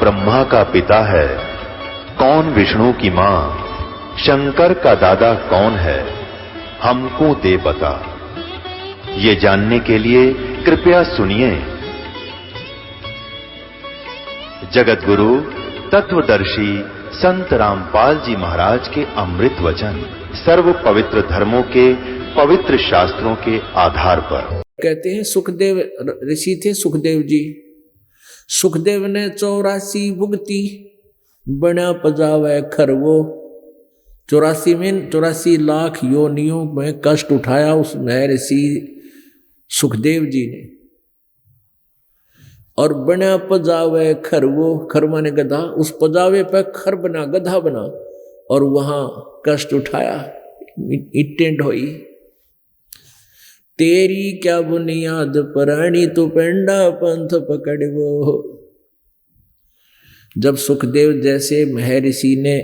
ब्रह्मा का पिता है, कौन विष्णु की मां, शंकर का दादा कौन है, हमको दे बता। ये जानने के लिए कृपया सुनिए। जगत गुरु तत्वदर्शी संत रामपाल जी महाराज के अमृत वचन सर्व पवित्र धर्मों के पवित्र शास्त्रों के आधार पर। कहते हैं सुखदेव ऋषि थे, सुखदेव जी। सुखदेव ने 84 भुगती बना पजावे खरवो। 84 लाख योनियों में कष्ट उठाया उस ऋषि सुखदेव जी ने। और बना पजावे खरवो, खर माने गधा, उस पजावे पर खर बना, गधा बना, और वहां कष्ट उठाया, इटें ढोई। तेरी क्या बुनियाद प्राणी तू पेंडा पंथ पकड़वो। जब सुखदेव जैसे महर्षि ने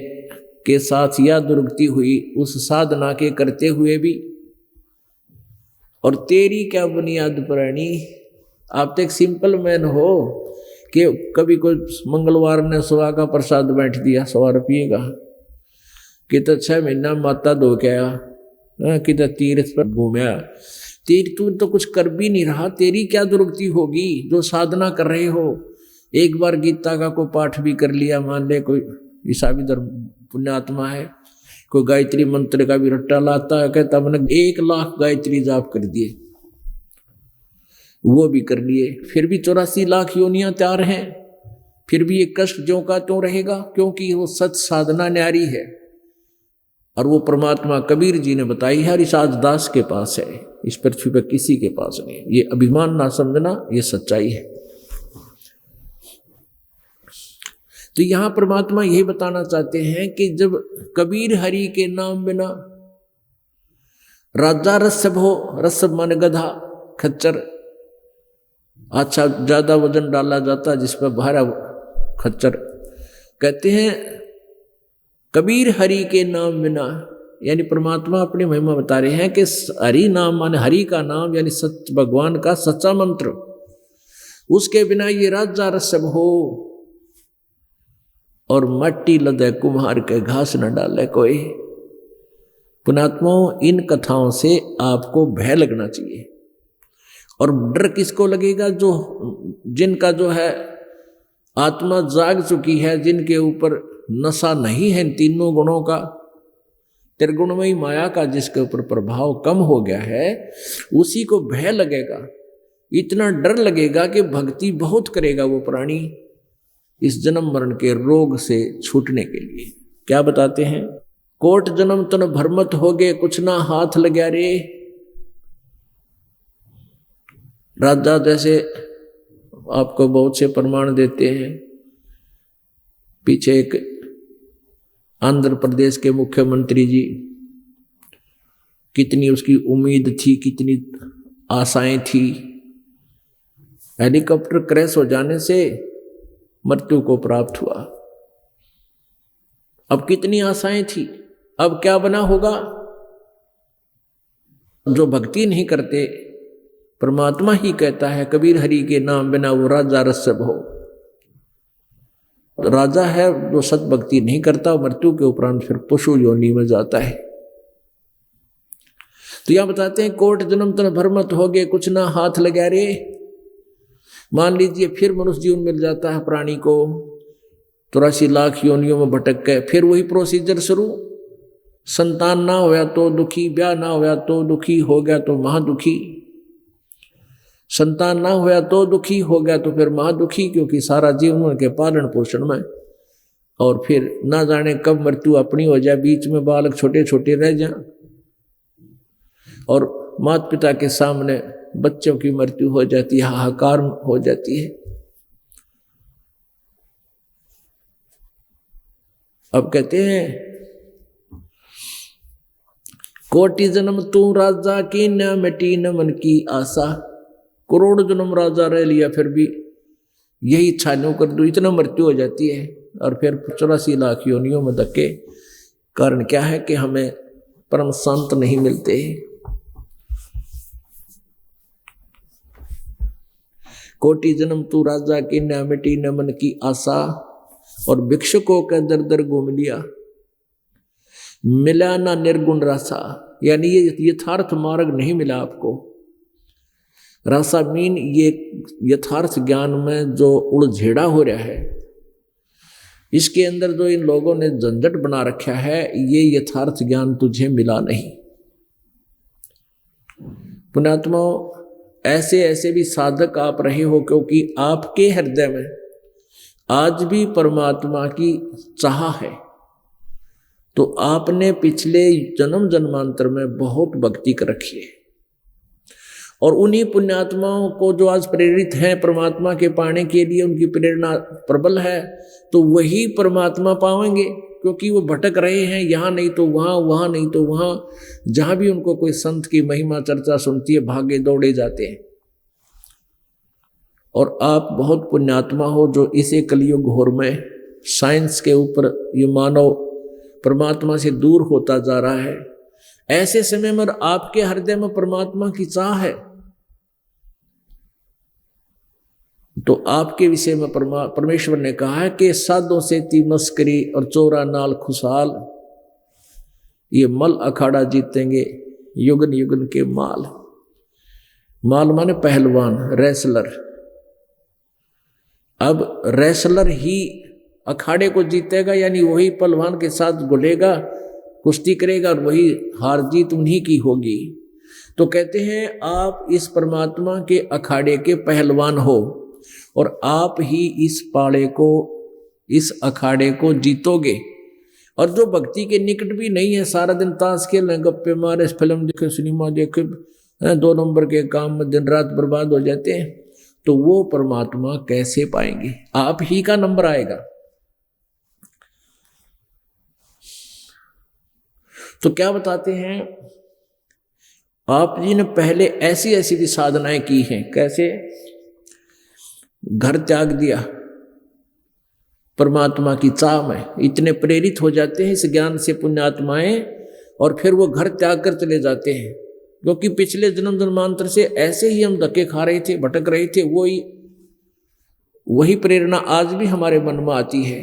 के साथ यह दुर्गति हुई उस साधना के करते हुए भी, और तेरी क्या बुनियाद प्राणी। आप तो एक सिंपल मैन हो कि कभी कोई मंगलवार ने 100 का प्रसाद बैठ दिया 100 रुपये का, कि तो 6 महीना माता धो के आया, कि तो तीर्थ पर घूमया। तू तो कुछ कर भी नहीं रहा, तेरी क्या दुर्गति होगी जो साधना कर रहे हो। एक बार गीता का कोई पाठ भी कर लिया, मान ले कोई ईसाई धर्म पुण्यात्मा है, कोई गायत्री मंत्र का भी रट्टा लाता है, कहता मैंने 1 लाख गायत्री जाप कर दिए, वो भी कर लिए, फिर भी 84 लाख योनियां तैयार हैं, फिर भी ये कष्ट ज्यों का त्यों रहेगा, क्योंकि वो सच साधना न्यारी है। और वो परमात्मा कबीर जी ने बताई है, हरिसाज दास के पास है, इस पृथ्वी पर किसी के पास नहीं। ये अभिमान ना समझना, ये सच्चाई है। तो यहां परमात्मा यही बताना चाहते हैं कि जब कबीर हरि के नाम बिना राजा रसभ हो, रसभ माने गधा, खच्चर, अच्छा ज्यादा वजन डाला जाता जिस पर भारा खच्चर। कहते हैं कबीर हरि के नाम बिना, यानी परमात्मा अपनी महिमा बता रहे हैं कि हरि नाम माने हरि का नाम, यानी सच भगवान का सच्चा मंत्र, उसके बिना ये राजा रसभ हो। और मट्टी लदे कुम्हार के घास न डाले कोई। पुणात्माओं, इन कथाओं से आपको भय लगना चाहिए। और डर किसको लगेगा? जो जिनका जो है आत्मा जाग चुकी है, जिनके ऊपर नशा नहीं है तीनों गुणों का, त्रिगुणमयी माया का जिसके ऊपर प्रभाव कम हो गया है, उसी को भय लगेगा। इतना डर लगेगा कि भक्ति बहुत करेगा वो प्राणी इस जन्म मरण के रोग से छूटने के लिए। क्या बताते हैं? कोट जन्म तन भरमत हो गए, कुछ ना हाथ लग्या रे। राजा जैसे आपको बहुत से प्रमाण देते हैं। पीछे एक आंध्र प्रदेश के मुख्यमंत्री जी, कितनी उसकी उम्मीद थी, कितनी आशाएं थी, हेलीकॉप्टर क्रैश हो जाने से मृत्यु को प्राप्त हुआ। अब कितनी आशाएं थी, अब क्या बना होगा? जो भक्ति नहीं करते, परमात्मा ही कहता है कबीर हरि के नाम बिना वो राजा रसभ हो। तो राजा है जो सत भक्ति नहीं करता, मृत्यु के उपरांत फिर पशु योनि में जाता है। तो यहां बताते हैं कोट जन्म तन भरमत हो गए, कुछ ना हाथ लगा रे। मान लीजिए फिर मनुष्य जीवन मिल जाता है प्राणी को, 84 लाख योनियों में भटक गए, फिर वही प्रोसीजर शुरू। संतान ना होया तो दुखी, ब्याह ना होया तो दुखी, हो गया तो महादुखी। संतान ना होया तो दुखी, हो गया तो फिर महादुखी, क्योंकि सारा जीवन उनके पालन पोषण में। और फिर ना जाने कब मृत्यु अपनी हो जाए, बीच में बालक छोटे छोटे रह जाए और माता पिता के सामने बच्चों की मृत्यु हो जाती है, हाहाकार हो जाती है। अब कहते हैं कोटि जन्म तू राजा की, न मिटी न मन की आशा। करोड़ जन्म राजा रह लिया, फिर भी यही इच्छा न कर दो, इतना मृत्यु हो जाती है। और फिर 84 लाख योनियों में धक्के। कारण क्या है कि हमें परम शांत नहीं मिलते। कोटि जन्म तू राजा की, न मिटी न मन की आशा। और भिक्षुकों का दर दर घूम लिया, मिला ना निर्गुण रसा, यानी ये यथार्थ मार्ग नहीं मिला आपको। रसा मीन ये यथार्थ ज्ञान में जो उलझेड़ा हो रहा है, इसके अंदर जो इन लोगों ने झंझट बना रखा है, ये यथार्थ ज्ञान तुझे मिला नहीं। पुण्यात्मा, ऐसे ऐसे भी साधक आप रहे हो, क्योंकि आपके हृदय में आज भी परमात्मा की चाह है। तो आपने पिछले जन्म जन्मांतर में बहुत भक्ति कर रखी है, और उन्हीं पुण्यात्माओं को जो आज प्रेरित हैं परमात्मा के पाने के लिए, उनकी प्रेरणा प्रबल है, तो वही परमात्मा पाएंगे, क्योंकि वो भटक रहे हैं, यहाँ नहीं तो वहाँ, वहाँ नहीं तो वहाँ। जहाँ भी उनको कोई संत की महिमा चर्चा सुनती है, भागे दौड़े जाते हैं। और आप बहुत पुण्यात्मा हो जो इसे कलयुग घोर में साइंस के ऊपर ये मानव परमात्मा से दूर होता जा रहा है। ऐसे समय में आपके हृदय में परमात्मा की चाह है, तो आपके विषय में परमेश्वर ने कहा है कि साधों से ती मस्करी और चोरा नाल खुशहाल, ये मल अखाड़ा जीतेंगे युगन युगन के माल। माल माने पहलवान, रेसलर। अब रेसलर ही अखाड़े को जीतेगा, यानी वही पहलवान के साथ घुलेगा, कुश्ती करेगा, और वही हार जीत उन्हीं की होगी। तो कहते हैं आप इस परमात्मा के अखाड़े के पहलवान हो, और आप ही इस पाड़े को, इस अखाड़े को जीतोगे। और जो भक्ति के निकट भी नहीं है, सारा दिन ताश खेल, गप्पे मारे, फिल्म देखे, सिनेमा देखे, 2 नंबर के काम में दिन रात बर्बाद हो जाते हैं, तो वो परमात्मा कैसे पाएंगे? आप ही का नंबर आएगा। तो क्या बताते हैं, आप जी ने पहले ऐसी ऐसी भी साधनाएं की हैं। कैसे? घर त्याग दिया परमात्मा की चाह में, इतने प्रेरित हो जाते हैं इस ज्ञान से पुण्यात्माएं, और फिर वो घर त्याग कर चले जाते हैं, क्योंकि पिछले जन्म जन्मांतर से ऐसे ही हम धक्के खा रहे थे, भटक रहे थे। वही प्रेरणा आज भी हमारे मन में आती है।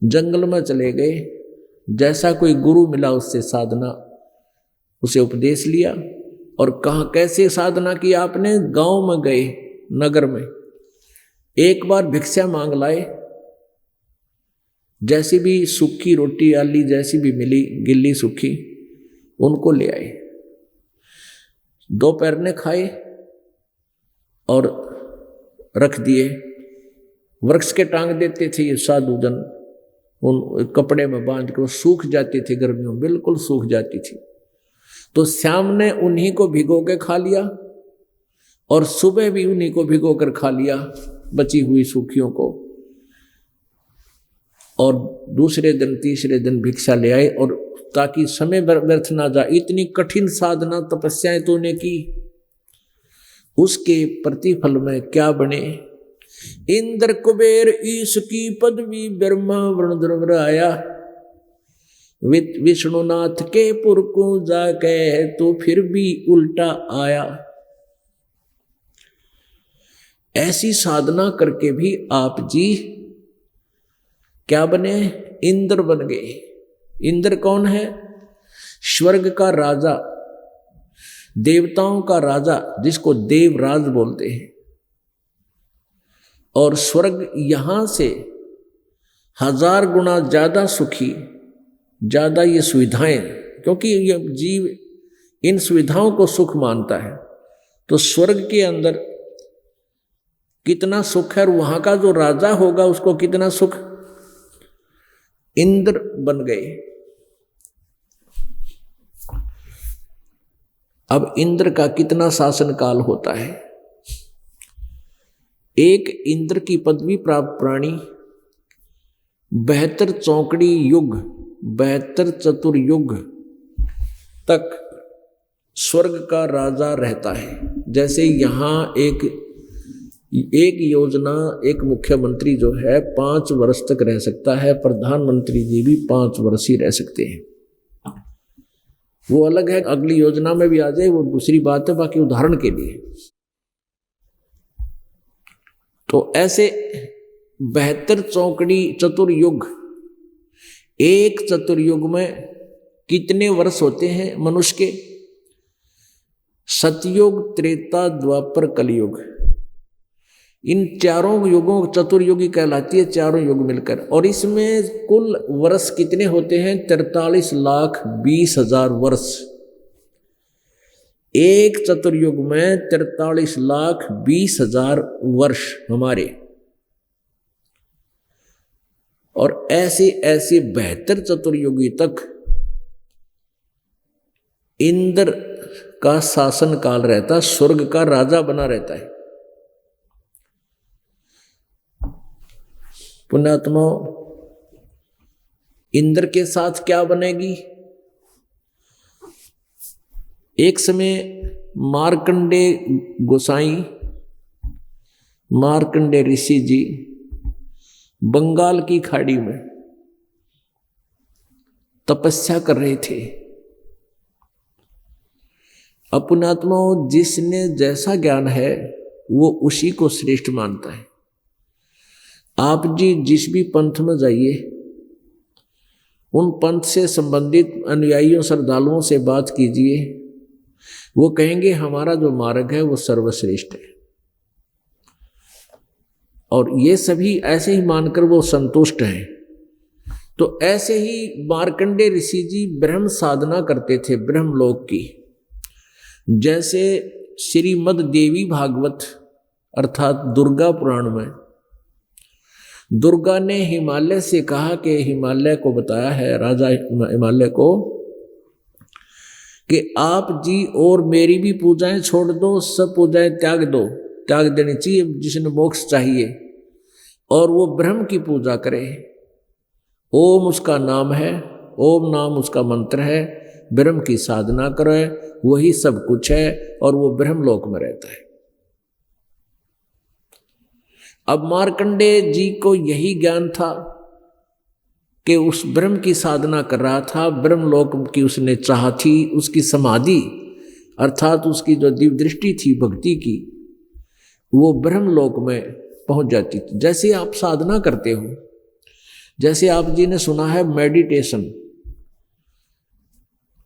जंगल में चले गए, जैसा कोई गुरु मिला उससे साधना, उसे उपदेश लिया, और कहाँ कैसे साधना की आपने? गांव में गए, नगर में एक बार भिक्षा मांग लाए, जैसी भी सूखी रोटी आली जैसी भी मिली, गिल्ली सूखी, उनको ले आए, दोपहर ने खाए और रख दिए। वृक्ष के टांग देते थे ये साधु जन, उन कपड़े में बांध कर, सूख जाती थी गर्मियों, बिल्कुल सूख जाती थी। तो श्याम ने उन्हीं को भिगो के खा लिया, और सुबह भी उन्हीं को भिगो कर खा लिया, बची हुई सूखियों को। और दूसरे दिन तीसरे दिन भिक्षा ले आए, और ताकि समय व्यर्थ ना जाए, इतनी कठिन साधना तपस्याएं तूने की, उसके प्रतिफल में क्या बने? इंद्र कुबेर ईश की पदवी, ब्रह्मा वरुण आया, विष्णुनाथ के पुर को जाके तो फिर भी उल्टा आया। ऐसी साधना करके भी आप जी क्या बने? इंद्र बन गए। इंद्र कौन है? स्वर्ग का राजा, देवताओं का राजा, जिसको देवराज बोलते हैं। और स्वर्ग यहां से 1000 गुना ज्यादा सुखी, ज्यादा ये सुविधाएं, क्योंकि ये जीव इन सुविधाओं को सुख मानता है। तो स्वर्ग के अंदर कितना सुख है, और वहां का जो राजा होगा उसको कितना सुख। इंद्र बन गए। अब इंद्र का कितना शासन काल होता है? एक इंद्र की पदवी प्राप्त प्राणी 72 चौकड़ी युग, 72 चतुर्युग तक स्वर्ग का राजा रहता है। जैसे यहाँ एक योजना, एक मुख्यमंत्री जो है 5 वर्ष तक रह सकता है, प्रधानमंत्री जी भी 5 वर्ष ही रह सकते हैं। वो अलग है, अगली योजना में भी आ जाए वो दूसरी बात है, बाकी उदाहरण के लिए। तो ऐसे 72 चौकड़ी चतुर्युग, एक चतुर्युग में कितने वर्ष होते हैं मनुष्य के? सतयुग, त्रेता, द्वापर, कलयुग, इन चारों युगों चतुर्युगी कहलाती है, चारों युग मिलकर। और इसमें कुल वर्ष कितने होते हैं? 43,20,000 वर्ष। एक चतुर्युग में 43,20,000 वर्ष हमारे। और ऐसे ऐसे 72 चतुर्युगी तक इंद्र का शासन काल रहता, स्वर्ग का राजा बना रहता है। पुण्यात्मा, इंद्र के साथ क्या बनेगी? एक समय मार्कंडे गोसाई, मार्कंडे ऋषि जी बंगाल की खाड़ी में तपस्या कर रहे थे। पुण्यात्मा, जिसने जैसा ज्ञान है वो उसी को श्रेष्ठ मानता है। आप जी जिस भी पंथ में जाइए, उन पंथ से संबंधित अनुयायियों श्रद्धालुओं से बात कीजिए, वो कहेंगे हमारा जो मार्ग है वो सर्वश्रेष्ठ है। और ये सभी ऐसे ही मानकर वो संतुष्ट हैं। तो ऐसे ही मार्कंडे ऋषि जी ब्रह्म साधना करते थे, ब्रह्मलोक की। जैसे श्रीमद् देवी भागवत अर्थात दुर्गा पुराण में दुर्गा ने हिमालय से कहा कि हिमालय को बताया है, राजा हिमालय को, कि आप जी और मेरी भी पूजाएं छोड़ दो, सब पूजाएं त्याग दो, त्याग देनी चाहिए जिसने मोक्ष चाहिए, और वो ब्रह्म की पूजा करे। ओम उसका नाम है, ओम नाम उसका मंत्र है, ब्रह्म की साधना करे, वही सब कुछ है और वो ब्रह्मलोक में रहता है। अब मार्कंडे जी को यही ज्ञान था कि उस ब्रह्म की साधना कर रहा था, ब्रह्मलोक की उसने चाह थी, उसकी समाधि अर्थात उसकी जो दिव्य दृष्टि थी भक्ति की, वो ब्रह्मलोक में पहुंच जाती थी। जैसे आप साधना करते हो, जैसे आप जी ने सुना है मेडिटेशन,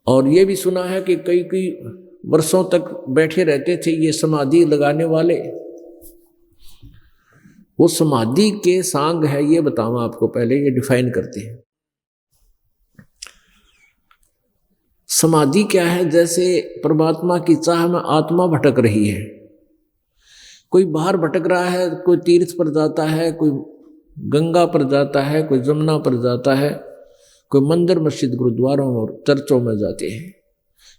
और ये भी सुना है कि कई कई वर्षों तक बैठे रहते थे ये समाधि लगाने वाले। वो समाधि के सांग है, ये बताऊं आपको, पहले ये डिफाइन करते हैं। समाधि क्या है? जैसे परमात्मा की चाह में आत्मा भटक रही है, कोई बाहर भटक रहा है, कोई तीर्थ पर जाता है, कोई गंगा पर जाता है, कोई जमुना पर जाता है, कोई मंदिर मस्जिद गुरुद्वारों और चर्चों में जाते हैं,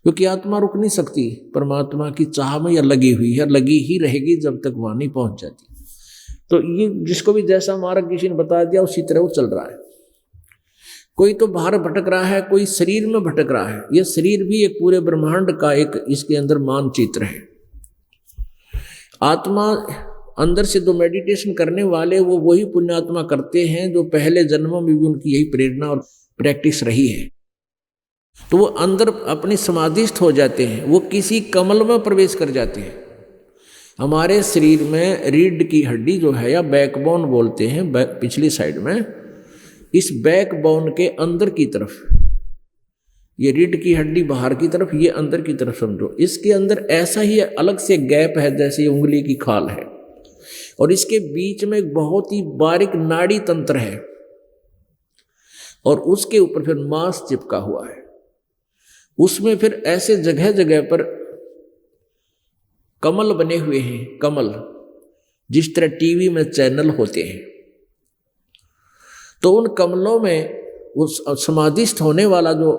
क्योंकि आत्मा रुक नहीं सकती परमात्मा की चाह में, या लगी हुई है, लगी ही रहेगी जब तक वहां नहीं पहुंच जाती। तो ये जिसको भी जैसा मार्ग किसी ने बता दिया उसी तरह वो चल रहा है। कोई तो बाहर भटक रहा है, कोई शरीर में भटक रहा है। यह शरीर भी एक पूरे ब्रह्मांड का एक इसके अंदर मानचित्र है। आत्मा अंदर से जो मेडिटेशन करने वाले वो वही पुण्यात्मा करते हैं जो पहले जन्मों में भी उनकी यही प्रेरणा और प्रैक्टिस रही है। तो वो अंदर अपनी समाधिस्थ हो जाते हैं, वो किसी कमल में प्रवेश कर जाते हैं। हमारे शरीर में रीढ़ की हड्डी जो है, या बैकबोन बोलते हैं, पिछली साइड में, इस बैकबोन के अंदर की तरफ, ये रीढ़ की हड्डी बाहर की तरफ, ये अंदर की तरफ समझो। इसके अंदर ऐसा ही अलग से गैप है जैसे ये उंगली की खाल है, और इसके बीच में एक बहुत ही बारीक नाड़ी तंत्र है, और उसके ऊपर फिर मांस चिपका हुआ है। उसमें फिर ऐसे जगह जगह पर कमल बने हुए हैं, कमल, जिस तरह टीवी में चैनल होते हैं। तो उन कमलों में उस समाधिस्थ होने वाला जो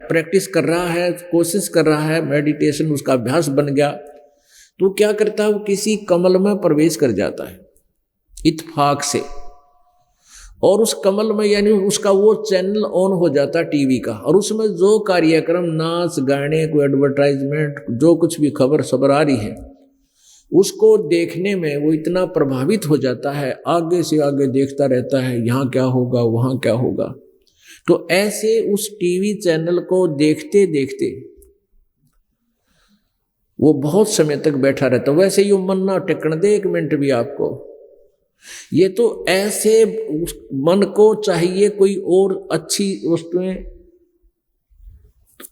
प्रैक्टिस कर रहा है, कोशिश कर रहा है, मेडिटेशन उसका अभ्यास बन गया, तो क्या करता है, वो किसी कमल में प्रवेश कर जाता है इत्तेफाक से, और उस कमल में यानी उसका वो चैनल ऑन हो जाता है टीवी का, और उसमें जो कार्यक्रम, नाच गाने, कोई एडवर्टाइजमेंट, जो कुछ भी खबर सबर आ रही है, उसको देखने में वो इतना प्रभावित हो जाता है, आगे से आगे देखता रहता है, यहाँ क्या होगा, वहाँ क्या होगा। तो ऐसे उस टीवी चैनल को देखते देखते वो बहुत समय तक बैठा रहता। वैसे ही मन ना टिकने दे एक मिनट भी आपको, ये तो ऐसे मन को चाहिए कोई और अच्छी वस्तुएं,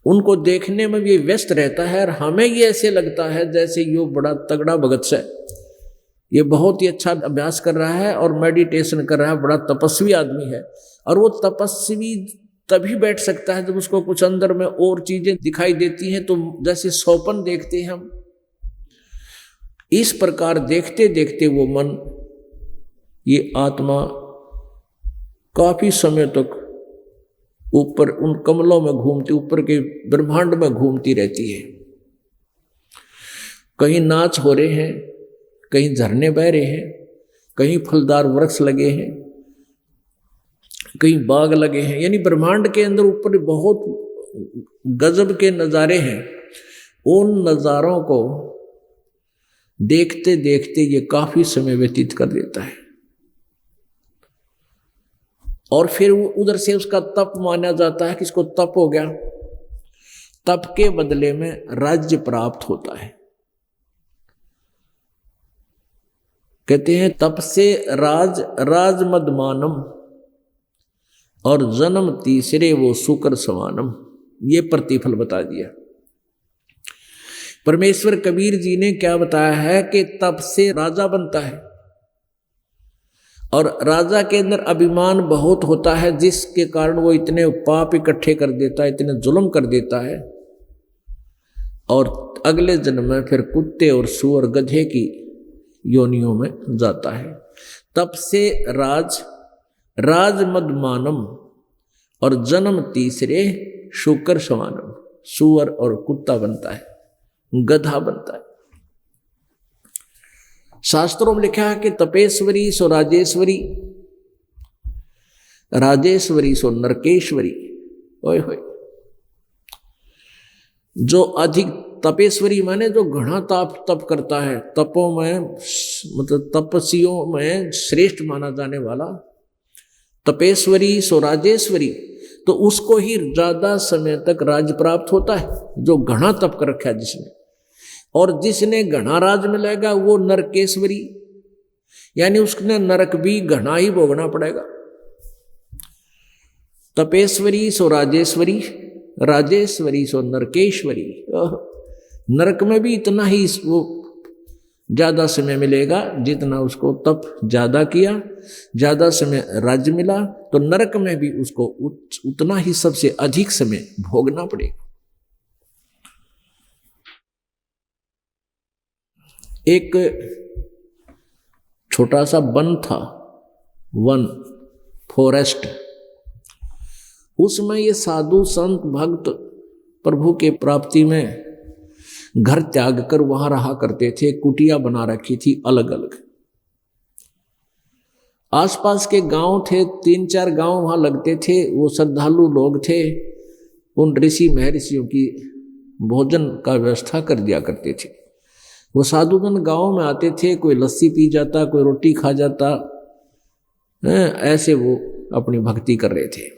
उनको देखने में भी व्यस्त रहता है। और हमें ये ऐसे लगता है जैसे ये बड़ा तगड़ा भगत है, ये बहुत ही अच्छा अभ्यास कर रहा है और मेडिटेशन कर रहा है, बड़ा तपस्वी आदमी है। और वो तपस्वी तभी बैठ सकता है जब उसको कुछ अंदर में और चीजें दिखाई देती हैं, तो जैसे सौपन देखते हैं हम, इस प्रकार देखते देखते वो मन, ये आत्मा काफी समय तक ऊपर उन कमलों में घूमती, ऊपर के ब्रह्मांड में घूमती रहती है। कहीं नाच हो रहे हैं, कहीं झरने बह रहे हैं, कहीं फलदार वृक्ष लगे हैं, कहीं बाग लगे हैं, यानी ब्रह्मांड के अंदर ऊपर बहुत गजब के नज़ारे हैं। उन नज़ारों को देखते देखते ये काफी समय व्यतीत कर देता है। और फिर उधर से उसका तप माना जाता है कि इसको तप हो गया, तप के बदले में राज्य प्राप्त होता है। कहते हैं तप से राज मदमानम और जन्म तीसरे वो शुक्र समानम, ये प्रतिफल बता दिया। परमेश्वर कबीर जी ने क्या बताया है कि तप से राजा बनता है, और राजा के अंदर अभिमान बहुत होता है, जिसके कारण वो इतने पाप इकट्ठे कर देता है, इतने जुल्म कर देता है, और अगले जन्म में फिर कुत्ते और सूअर गधे की योनियों में जाता है। तप से राज मदमानम और जन्म तीसरे शुकर समानम, सूअर और कुत्ता बनता है, गधा बनता है। शास्त्रों में लिखा है कि तपेश्वरी सो राजेश्वरी, राजेश्वरी सो नरकेश्वरी। ओए होए, जो अधिक तपेश्वरी माने जो घना तप करता है, तपों में मतलब तपस्वियों में श्रेष्ठ माना जाने वाला, तपेश्वरी सो राजेश्वरी, तो उसको ही ज्यादा समय तक राज प्राप्त होता है, जो घना तप कर रखा है जिसने। और जिसने घना राज मिलेगा वो नरकेश्वरी, यानी उसने नरक भी घना ही भोगना पड़ेगा। तपेश्वरी सो राजेश्वरी, राजेश्वरी सो नरकेश्वरी, नरक में भी इतना ही वो ज्यादा समय मिलेगा जितना उसको तप ज्यादा किया, ज्यादा समय राज्य मिला, तो नरक में भी उसको उतना ही सबसे अधिक समय भोगना पड़ेगा। एक छोटा सा वन था, वन फॉरेस्ट, उसमें ये साधु संत भक्त प्रभु के प्राप्ति में घर त्याग कर वहां रहा करते थे। कुटिया बना रखी थी अलग अलग। आसपास के गांव थे, 3-4 गांव वहां लगते थे। वो श्रद्धालु लोग थे, उन ऋषि महर्षियों की भोजन का व्यवस्था कर दिया करते थे। वो साधुजन गांव में आते थे, कोई लस्सी पी जाता, कोई रोटी खा जाता, ऐसे वो अपनी भक्ति कर रहे थे।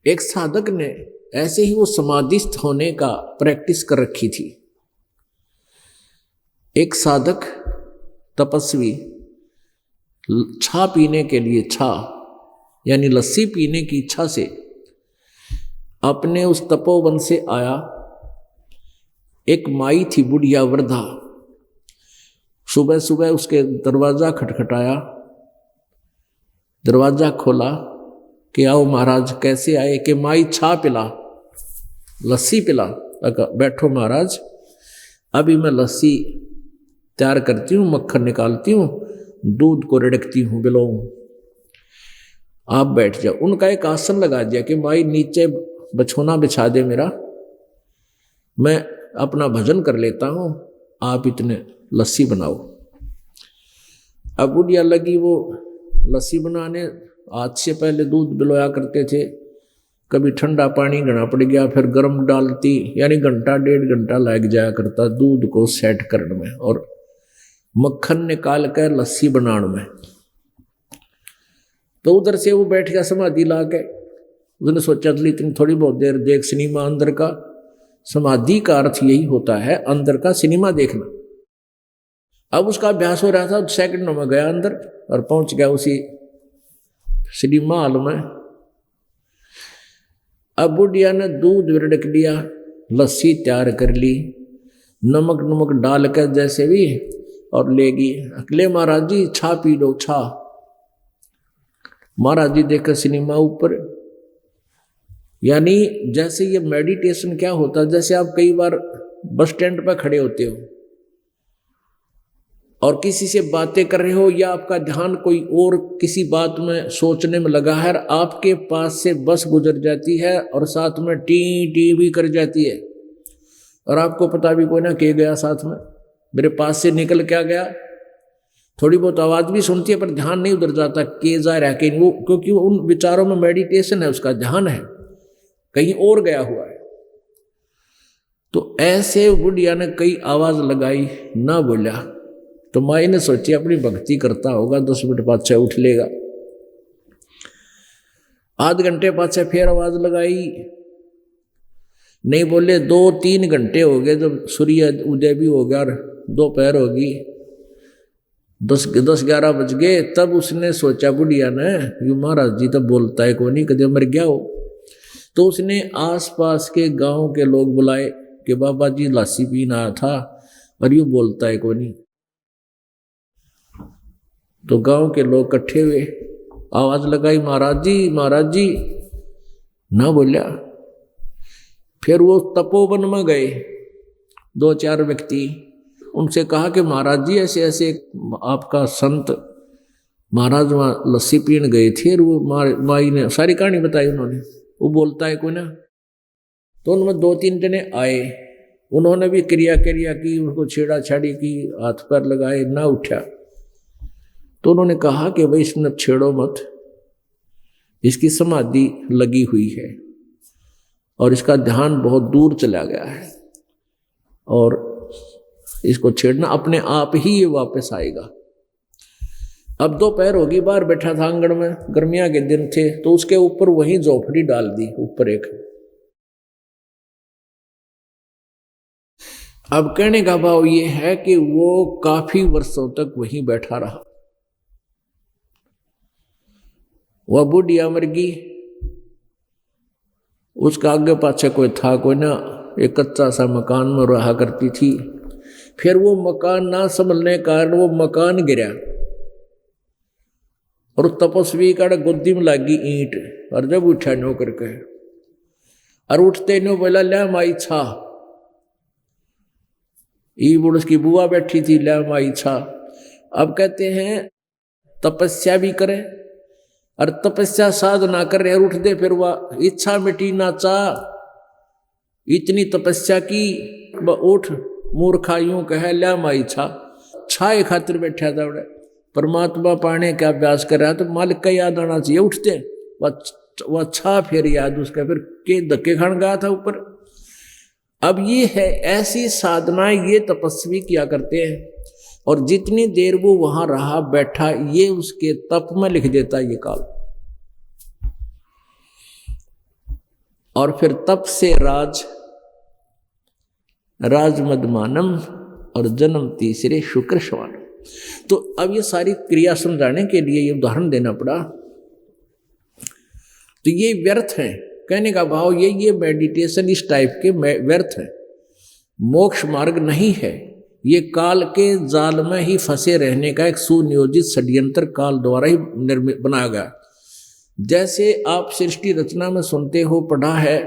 एक साधक ने ऐसे ही वो समाधिस्थ होने का प्रैक्टिस कर रखी थी। एक साधक तपस्वी छा पीने के लिए, छा यानी लस्सी पीने की इच्छा से अपने उस तपोवन से आया। एक माई थी, बुढ़िया वृद्धा, सुबह सुबह उसके दरवाजा खटखटाया, दरवाजा खोला कि आओ महाराज। कैसे आए? कि माई छा पिला, लस्सी पिला। बैठो महाराज, अभी मैं लस्सी तैयार करती हूँ, मक्खन निकालती हूँ, दूध को रिड़कती हूँ, बिलोऊं, आप बैठ जाओ। उनका एक आसन लगा दिया कि माई नीचे बिछोना बिछा दे मेरा, मैं अपना भजन कर लेता हूँ, आप इतने लस्सी बनाओ। अब बुढ़िया लगी वो लस्सी बनाने। आज से पहले दूध बिलोया करते थे, कभी ठंडा पानी घना पड़ गया, फिर गर्म डालती, यानी घंटा 1.5 घंटा लग जाया करता दूध को सेट करने में और मक्खन निकाल कर लस्सी बनाने में। तो उधर से वो बैठ गया समाधि ला के। उसने सोचा चली इतनी थोड़ी बहुत देर देख सिनेमा अंदर का। समाधि का अर्थ यही होता है अंदर का सिनेमा देखना। अब उसका अभ्यास हो रहा था, सेकंडों में गया अंदर और पहुंच गया उसी सिनेमा हॉल में। अब बुढ़िया ने दूध रिड़क लिया, लस्सी तैयार कर ली, नमक नमक डाल कर जैसे भी, और लेगी। अगले महाराज जी छा पी लो, छा। महाराज जी देखकर सिनेमा ऊपर। यानी जैसे ये मेडिटेशन क्या होता है, जैसे आप कई बार बस स्टैंड पर खड़े होते हो और किसी से बातें कर रहे हो, या आपका ध्यान कोई और किसी बात में सोचने में लगा है, आपके पास से बस गुजर जाती है और साथ में टी टी भी कर जाती है, और आपको पता भी कोई ना के गया साथ में, मेरे पास से निकल क्या गया। थोड़ी बहुत आवाज भी सुनती है पर ध्यान नहीं उधर जाता के जा रहा है कहीं, वो क्योंकि उन विचारों में मेडिटेशन है, उसका ध्यान है कहीं और गया हुआ है। तो ऐसे बुढ़िया ने कई आवाज लगाई, ना बोला। तो माई ने सोची अपनी भक्ति करता होगा, 10 मिनट पाछे उठ लेगा। आध घंटे पाछे फिर आवाज लगाई, नहीं बोले। 2-3 घंटे हो गए, जब सूर्य उदय भी हो गया और दोपहर होगी, 10-11 बज गए। तब उसने सोचा बुढ़िया ने, यू महाराज जी तो बोलता है कोई नहीं, कदे मर गया हो। तो उसने आसपास के गांव के लोग बुलाए कि बाबा जी लस्सी पीना आया था और यूँ बोलता है कोई नहीं। तो गांव के लोग इकट्ठे हुए, आवाज लगाई, महाराज जी महाराज जी, ना बोलिया। फिर वो तपोवन में गए 2-4 व्यक्ति, उनसे कहा कि महाराज जी ऐसे ऐसे आपका संत महाराज वहाँ लस्सी पीने गए थे, और वो माई ने सारी कहानी बताई उन्होंने, वो बोलता है कोई ना। तो उनमें 2-3 जने आए, उन्होंने भी क्रिया की, उनको छेड़ा छाड़ी की, हाथ पैर लगाए, ना उठा। तो उन्होंने कहा कि भाई इसने छेड़ो मत, इसकी समाधि लगी हुई है और इसका ध्यान बहुत दूर चला गया है, और इसको छेड़ना अपने आप ही ये वापस आएगा। अब दोपहर होगी, बाहर बैठा था आंगन में, गर्मियां के दिन थे, तो उसके ऊपर वही झोपड़ी डाल दी ऊपर एक। अब कहने का भाव ये है कि वो काफी वर्षों तक वहीं बैठा रहा। वह बुढ़िया मर गई, उसका आगे पाछे कोई था कोई ना, एक कच्चा सा मकान में रहा करती थी। फिर वो मकान ना संभलने के कारण वो मकान गिरा, और तपस्वी का गोदी में लगी ईंट, और जब उठा नो करके, और उठते नो बोला ले माई छा। ई बुढ़ उसकी बुआ बैठी थी, ले माई छा। अब कहते हैं तपस्या भी करे और तपस्या साधना कर रहे, उठ दे, फिर वह इच्छा मिटी ना चाह, इतनी तपस्या की, उठ मूर्खा यूं कहे ले माई छा। छाए खातिर बैठा था, परमात्मा पाने का अभ्यास कर रहा, तो मालिक का याद आना चाहिए। उठते वह छा, फिर याद उसका, फिर के धक्के खान गया था ऊपर। अब ये है ऐसी साधनाएं ये तपस्वी किया करते हैं, और जितनी देर वो वहां रहा बैठा, ये उसके तप में लिख देता ये काल। और फिर तप से राज मदमानम, और जन्म तीसरे शुक्र श्वानम। तो अब ये सारी क्रिया समझाने के लिए ये उदाहरण देना पड़ा। तो ये व्यर्थ है, कहने का भाव ये मेडिटेशन इस टाइप के व्यर्थ है, मोक्ष मार्ग नहीं है। ये काल के जाल में ही फंसे रहने का एक सुनियोजित षड्यंत्र काल द्वारा ही बनाया गया। जैसे आप सृष्टि रचना में सुनते हो, पढ़ा है,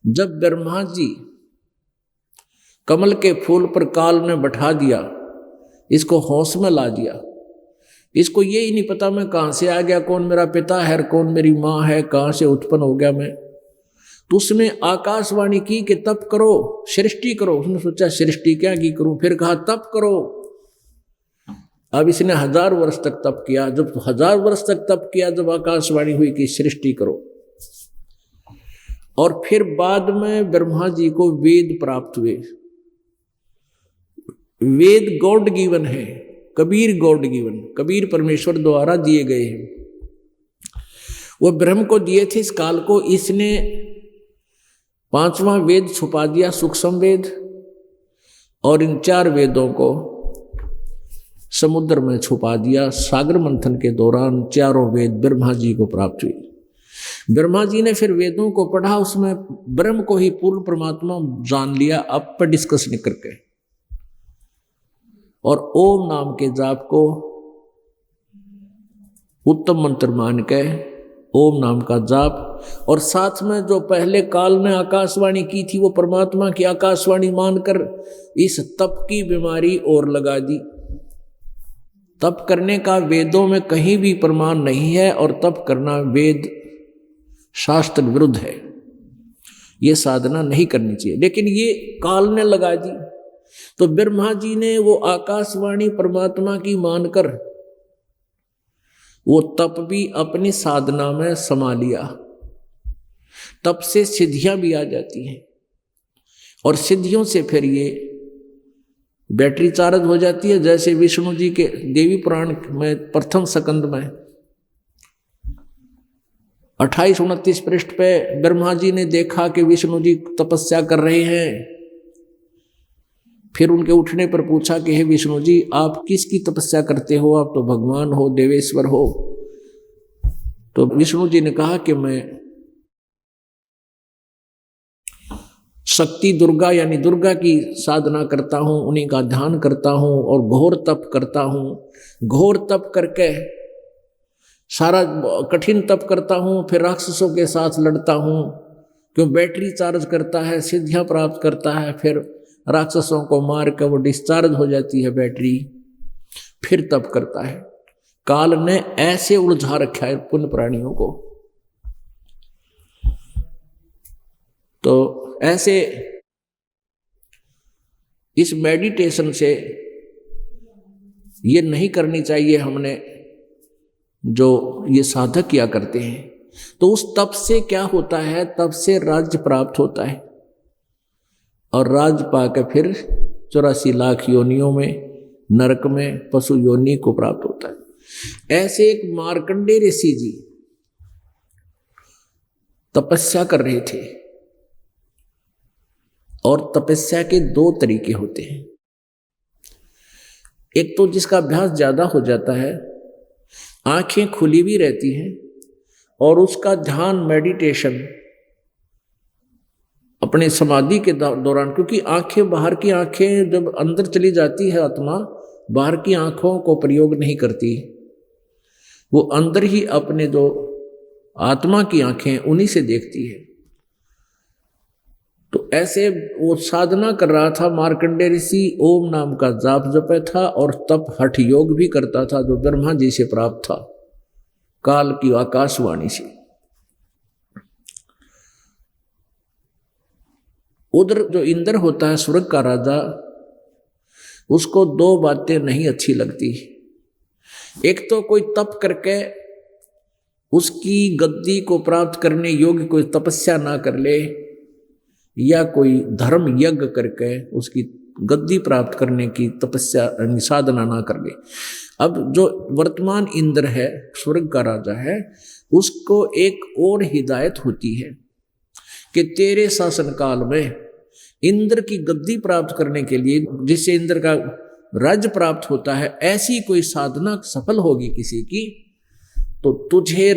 जब ब्रह्मा जी कमल के फूल पर काल ने बैठा दिया, इसको होश में ला दिया, इसको ये ही नहीं पता मैं कहाँ से आ गया, कौन मेरा पिता है, कौन मेरी माँ है, कहाँ से उत्पन्न हो गया मैं। तो उसने आकाशवाणी की कि तप करो, सृष्टि करो। उसने सोचा सृष्टि क्या की करूं, फिर कहा तप करो। अब इसने 1000 वर्ष तक तप किया। जब 1000 वर्ष तक तप किया, जब आकाशवाणी हुई कि सृष्टि करो, और फिर बाद में ब्रह्मा जी को वेद प्राप्त हुए। वेद गॉड गिवन है, कबीर गॉड गिवन, कबीर परमेश्वर द्वारा दिए गए हैं। वो ब्रह्म को दिए थे इस काल को, इसने 5वां वेद छुपा दिया, सूक्ष्म वेद, और इन 4 वेदों को समुद्र में छुपा दिया। सागर मंथन के दौरान चारों वेद ब्रह्मा जी को प्राप्त हुए। ब्रह्मा जी ने फिर वेदों को पढ़ा, उसमें ब्रह्म को ही पूर्ण परमात्मा जान लिया, अब पर डिस्कस नहीं करके, और ओम नाम के जाप को उत्तम मंत्र मान के ओम नाम का जाप, और साथ में जो पहले काल ने आकाशवाणी की थी वो परमात्मा की आकाशवाणी मानकर इस तप की बीमारी और लगा दी। तप करने का वेदों में कहीं भी प्रमाण नहीं है, और तप करना वेद शास्त्र विरुद्ध है, ये साधना नहीं करनी चाहिए, लेकिन ये काल ने लगा दी। तो ब्रह्मा जी ने वो आकाशवाणी परमात्मा की मानकर वो तप भी अपनी साधना में समा लिया। तप से सिद्धियां भी आ जाती हैं, और सिद्धियों से फिर ये बैटरी चार्ज हो जाती है। जैसे विष्णु जी के देवी पुराण में प्रथम स्कंद में 28-29 पृष्ठ पे ब्रह्मा जी ने देखा कि विष्णु जी तपस्या कर रहे हैं। फिर उनके उठने पर पूछा कि हे विष्णु जी, आप किसकी तपस्या करते हो? आप तो भगवान हो, देवेश्वर हो। तो विष्णु जी ने कहा कि मैं शक्ति दुर्गा यानी दुर्गा की साधना करता हूँ, उन्हीं का ध्यान करता हूँ और घोर तप करता हूँ। घोर तप करके सारा कठिन तप करता हूँ, फिर राक्षसों के साथ लड़ता हूँ, क्यों बैटरी चार्ज करता है, सिद्धियां प्राप्त करता है, फिर राक्षसों को मार कर वो डिस्चार्ज हो जाती है बैटरी, फिर तप करता है। काल ने ऐसे उलझा रखा है पुण्य प्राणियों को। तो ऐसे इस मेडिटेशन से ये नहीं करनी चाहिए हमने, जो ये साधक किया करते हैं। तो उस तप से क्या होता है? तप से राज्य प्राप्त होता है, और राज्य पाकर फिर 84 लाख योनियों में, नरक में, पशु योनि को प्राप्त होता है। ऐसे एक मार्कंडेय ऋषि जी तपस्या कर रहे थे, और तपस्या के 2 तरीके होते हैं। एक तो जिसका अभ्यास ज्यादा हो जाता है, आंखें खुली भी रहती हैं और उसका ध्यान मेडिटेशन अपने समाधि के दौरान, क्योंकि आंखें, बाहर की आंखें जब अंदर चली जाती है आत्मा, बाहर की आंखों को प्रयोग नहीं करती, वो अंदर ही अपने जो आत्मा की आंखें उन्हीं से देखती है। तो ऐसे वो साधना कर रहा था मार्कंडेय ऋषि, ओम नाम का जाप जपे था और तप हठ योग भी करता था, जो ब्रह्मा जी से प्राप्त था काल की आकाशवाणी से। उधर जो इंद्र होता है स्वर्ग का राजा, उसको 2 बातें नहीं अच्छी लगती। एक तो कोई तप करके उसकी गद्दी को प्राप्त करने योग्य कोई तपस्या ना कर ले, या कोई धर्म यज्ञ करके उसकी गद्दी प्राप्त करने की तपस्या साधना ना कर ले। अब जो वर्तमान इंद्र है, स्वर्ग का राजा है, उसको एक और हिदायत होती है कि तेरे शासन काल में इंद्र की गद्दी प्राप्त करने के लिए, जिससे इंद्र का राज्य प्राप्त होता है, ऐसी कोई साधना सफल होगी किसी की, तो तुझे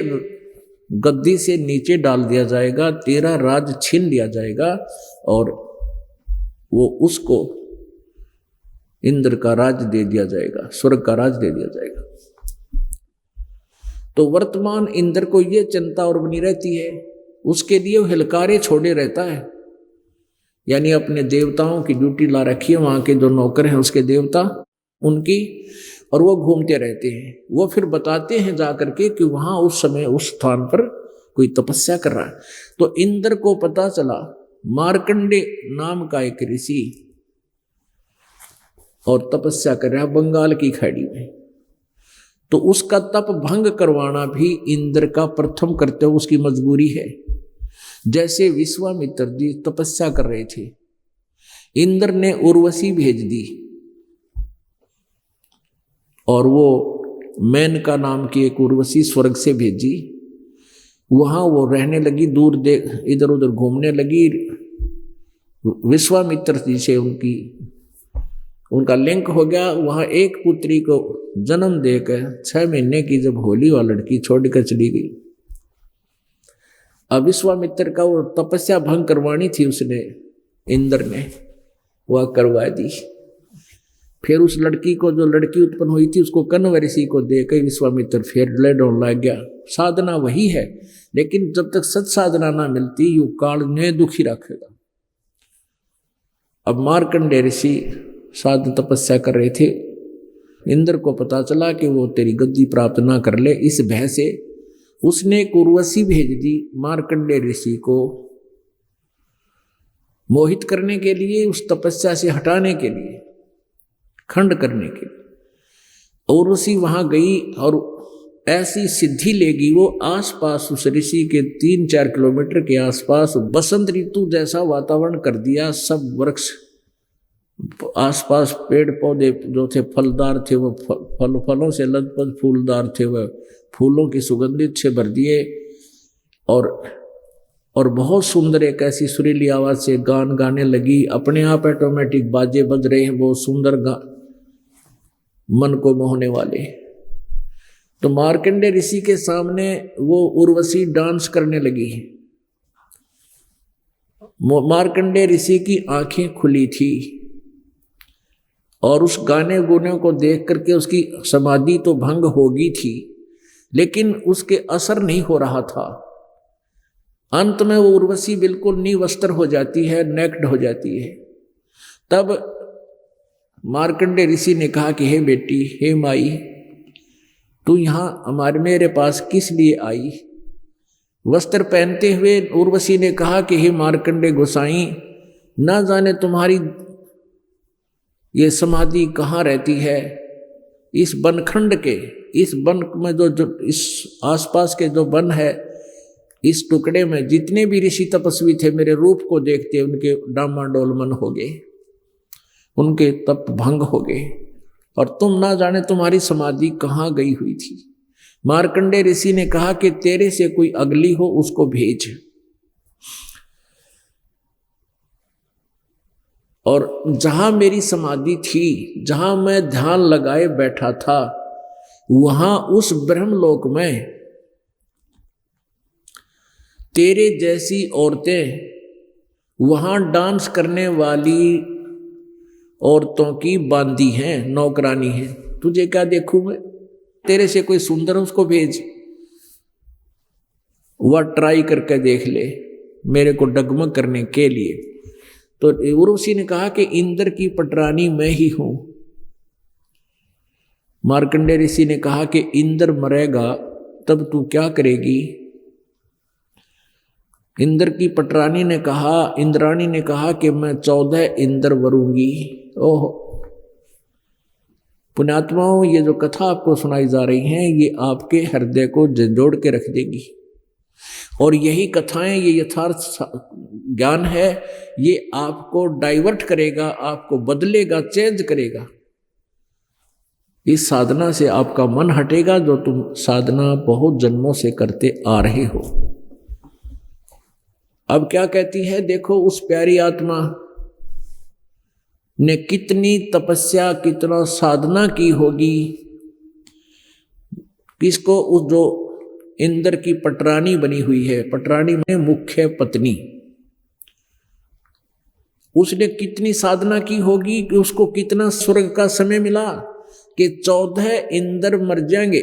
गद्दी से नीचे डाल दिया जाएगा, तेरा राज छीन लिया जाएगा, और वो उसको इंद्र का राज दे दिया जाएगा, स्वर्ग का राज दे दिया जाएगा। तो वर्तमान इंद्र को ये चिंता और बनी रहती है, उसके लिए वो हिलकारे छोड़े रहता है, यानी अपने देवताओं की ड्यूटी ला रखी है, वहां के जो नौकर हैं उसके देवता उनकी, और वो घूमते रहते हैं। वो फिर बताते हैं जाकर के कि वहां उस समय उस स्थान पर कोई तपस्या कर रहा है। तो इंद्र को पता चला मार्कंडेय नाम का एक ऋषि और तपस्या कर रहा है बंगाल की खाड़ी में, तो उसका तप भंग करवाना भी इंद्र का प्रथम कर्तव्य, उसकी मजबूरी है। जैसे विश्वामित्र जी तपस्या कर रहे थे, इंद्र ने उर्वशी भेज दी, और वो मेनका नाम की एक उर्वशी स्वर्ग से भेजी, वहां वो रहने लगी, दूर इधर उधर घूमने लगी, विश्वामित्र जी से उनकी उनका लिंक हो गया। वहां एक पुत्री को जन्म देकर 6 महीने की जब होली वह लड़की छोड़कर चली गई। अब विश्वामित्र का वो तपस्या भंग करवानी थी, उसने इंद्र ने वह करवा दी। फिर उस लड़की को, जो लड़की उत्पन्न हुई थी, उसको कण्व ऋषि को देकर विश्वामित्र फिर लड़ने लग गया। साधना वही है, लेकिन जब तक सत साधना ना मिलती यू काल ने दुखी रखेगा। अब मार्कंडेय ऋषि साधन तपस्या कर रहे थे। इंद्र को पता चला कि वो तेरी गद्दी प्राप्त ना कर ले, इस भय से उसने एक उर्वशी भेज दी मार्कंडेय ऋषि को मोहित करने के लिए, उस तपस्या से हटाने के लिए, खंड करने के लिए। उर्वशी वहां गई और ऐसी सिद्धि लेगी वो, आसपास उस ऋषि के 3-4 किलोमीटर के आसपास बसंत ऋतु जैसा वातावरण कर दिया। सब वृक्ष आसपास, पेड़ पौधे जो थे फलदार थे, वो फलों से लदपद फूलदार थे, वह फूलों की सुगंधित से भर दिए। और बहुत सुंदर एक ऐसी सुरीली आवाज से गान गाने लगी। अपने आप ऑटोमेटिक बाजे बज रहे हैं, बहुत सुंदर मन को मोहने वाले। तो मार्कंडेय ऋषि के सामने वो उर्वशी डांस करने लगी। मार्कंडेय ऋषि की आंखें खुली थी और उस गाने गुने को देख करके उसकी समाधि तो भंग होगी थी, लेकिन उसके असर नहीं हो रहा था। अंत में वो उर्वशी बिल्कुल निवस्त्र हो जाती है, नेक्ड हो जाती है। तब मार्कंडेय ऋषि ने कहा कि हे बेटी, हे माई, तू यहाँ मेरे पास किस लिए आई? वस्त्र पहनते हुए उर्वशी ने कहा कि हे मार्कंडेय गोसाई, ना जाने तुम्हारी ये समाधि कहाँ रहती है। इस बनखंड के, इस वन में जो इस आसपास के जो वन है, इस टुकड़े में जितने भी ऋषि तपस्वी थे, मेरे रूप को देखते उनके डामाडोल मन हो गए, उनके तप भंग हो गए, और तुम ना जाने तुम्हारी समाधि कहाँ गई हुई थी। मार्कंडेय ऋषि ने कहा कि तेरे से कोई अगली हो उसको भेज। और जहां मेरी समाधि थी, जहां मैं ध्यान लगाए बैठा था, वहां उस ब्रह्मलोक में तेरे जैसी औरतें, वहां डांस करने वाली औरतों की बांदी हैं, नौकरानी हैं। तुझे क्या देखूं मैं? तेरे से कोई सुंदर उसको भेज, वह ट्राई करके देख ले मेरे को डगमग करने के लिए। तो उर्वशी ने कहा कि इंद्र की पटरानी मैं ही हूं। मार्कंडेय ऋषि ने कहा कि इंद्र मरेगा तब तू क्या करेगी? इंद्र की पटरानी ने कहा, इंद्राणी ने कहा कि मैं 14 इंद्र वरूंगी। ओह पुण्यात्माओं, ये जो कथा आपको सुनाई जा रही है, ये आपके हृदय को झंझोड़ के रख देगी। और यही कथाएं, ये यथार्थ ज्ञान है, ये आपको डाइवर्ट करेगा, आपको बदलेगा, चेंज करेगा। इस साधना से आपका मन हटेगा, जो तुम साधना बहुत जन्मों से करते आ रहे हो। अब क्या कहती है देखो, उस प्यारी आत्मा ने कितनी तपस्या, कितना साधना की होगी। किसको? उस जो इंद्र की पटरानी बनी हुई है, पटरानी में मुख्य पत्नी, उसने कितनी साधना की होगी कि उसको कितना स्वर्ग का समय मिला कि 14 इंद्र मर जाएंगे।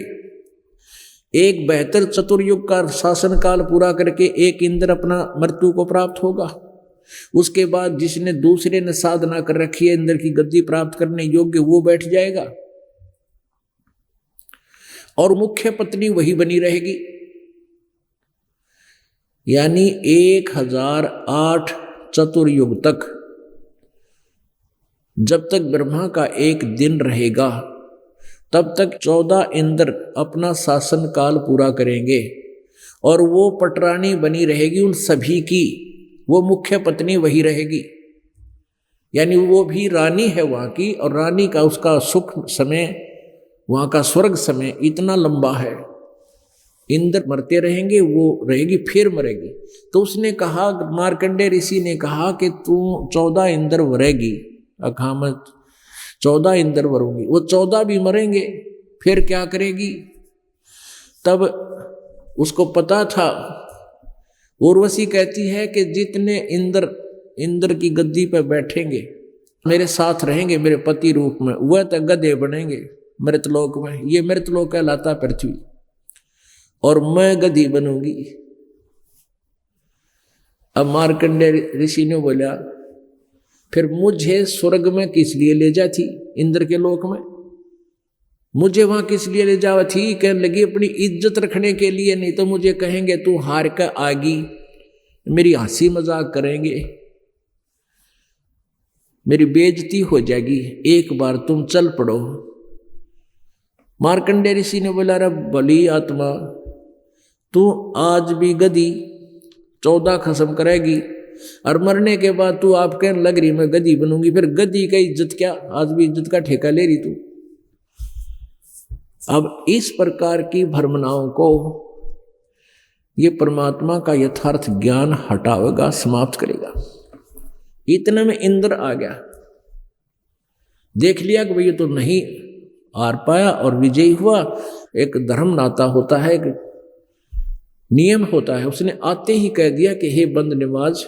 एक बेहतर चतुर्युग का शासन काल पूरा करके एक इंद्र अपना मृत्यु को प्राप्त होगा। उसके बाद जिसने दूसरे ने साधना कर रखी है इंद्र की गद्दी प्राप्त करने योग्य, वो बैठ जाएगा और मुख्य पत्नी वही बनी रहेगी। यानी 1008 चतुर्युग तक, जब तक ब्रह्मा का एक दिन रहेगा, तब तक 14 इंद्र अपना शासन काल पूरा करेंगे और वो पटरानी बनी रहेगी उन सभी की। वो मुख्य पत्नी वही रहेगी, यानी वो भी रानी है वहां की, और रानी का उसका सुख समय, वहां का स्वर्ग समय इतना लंबा है। इंद्र मरते रहेंगे, वो रहेगी फिर मरेगी। तो उसने कहा, मार्कंडेय ऋषि ने कहा कि तू 14 इंद्र मरेगी। अकामत 14 इंद्र मरूंगी। वो 14 भी मरेंगे, फिर क्या करेगी? तब उसको पता था। उर्वशी कहती है कि जितने इंद्र की गद्दी पर बैठेंगे, मेरे साथ रहेंगे मेरे पति रूप में, वह तो गधे बनेंगे मृतलोक में। ये मृतलोक कहलाता पृथ्वी, और मैं गधी बनूंगी। अब मार्कंडेय ऋषि ने बोला, फिर मुझे स्वर्ग में किस लिए ले जाती? इंद्र के लोक में मुझे वहां किस लिए ले जावा थी? कहने लगी अपनी इज्जत रखने के लिए, नहीं तो मुझे कहेंगे तू हार कर आगी, मेरी हंसी मजाक करेंगे, मेरी बेइज्जती हो जाएगी। एक बार तुम चल पड़ो। मार्कंडेय ऋषि ने बोला, रे भली आत्मा, तू आज भी गधी 14 खत्म करेगी, और मरने के बाद तू आप कहने लग रही मैं गधी बनूंगी। फिर गधी का इज्जत क्या? आज भी इज्जत का ठेका ले रही तू। अब इस प्रकार की भ्रमणाओं को ये परमात्मा का यथार्थ ज्ञान हटावेगा, समाप्त करेगा। इतने में इंद्र आ गया, देख लिया कि भाई ये तो नहीं हार पाया और विजयी हुआ। एक धर्म नाता होता है, एक नियम होता है। उसने आते ही कह दिया कि हे बंद निवाज,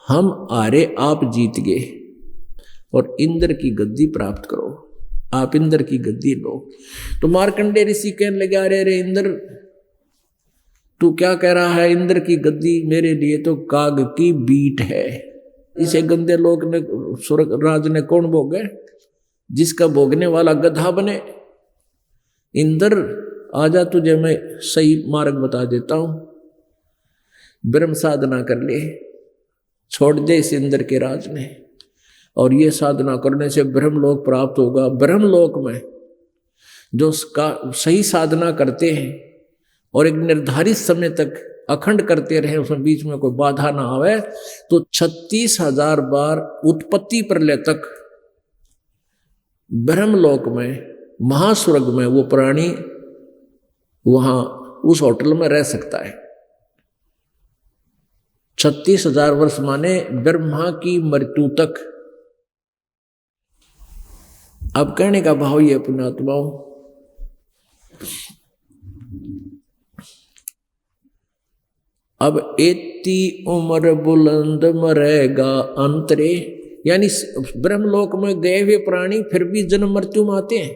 हम हारे, आप जीत गए, और इंद्र की गद्दी प्राप्त करो, आप इंद्र की गद्दी लो। तो मार्कंडेय ऋषि कहने लगे, अरे रे इंद्र, तू क्या कह रहा है? इंद्र की गद्दी मेरे लिए तो काग की बीट है। इसे गंदे लोग ने, स्वर्ग राज ने कौन भोगे? जिसका भोगने वाला गधा बने। इंद्र आजा, तुझे मैं सही मार्ग बता देता हूं। ब्रह्म साधना कर ले, छोड़ दे इस इंद्र के राज ने, और ये साधना करने से ब्रह्मलोक प्राप्त होगा। ब्रह्मलोक में जो सही साधना करते हैं और एक निर्धारित समय तक अखंड करते रहे, उसमें बीच में कोई बाधा ना आवे, तो 36,000 बार उत्पत्ति प्रलय तक ब्रह्मलोक में, महास्वर्ग में वो प्राणी वहां उस होटल में रह सकता है। 36,000 वर्ष माने ब्रह्मा की मृत्यु तक। अब कहने का भाव ये पुण्यात्माओं, अब एती उम्र बुलंद मरेगा अंतरे, यानी ब्रह्मलोक में गए हुए प्राणी फिर भी जन्म मृत्यु में आते हैं।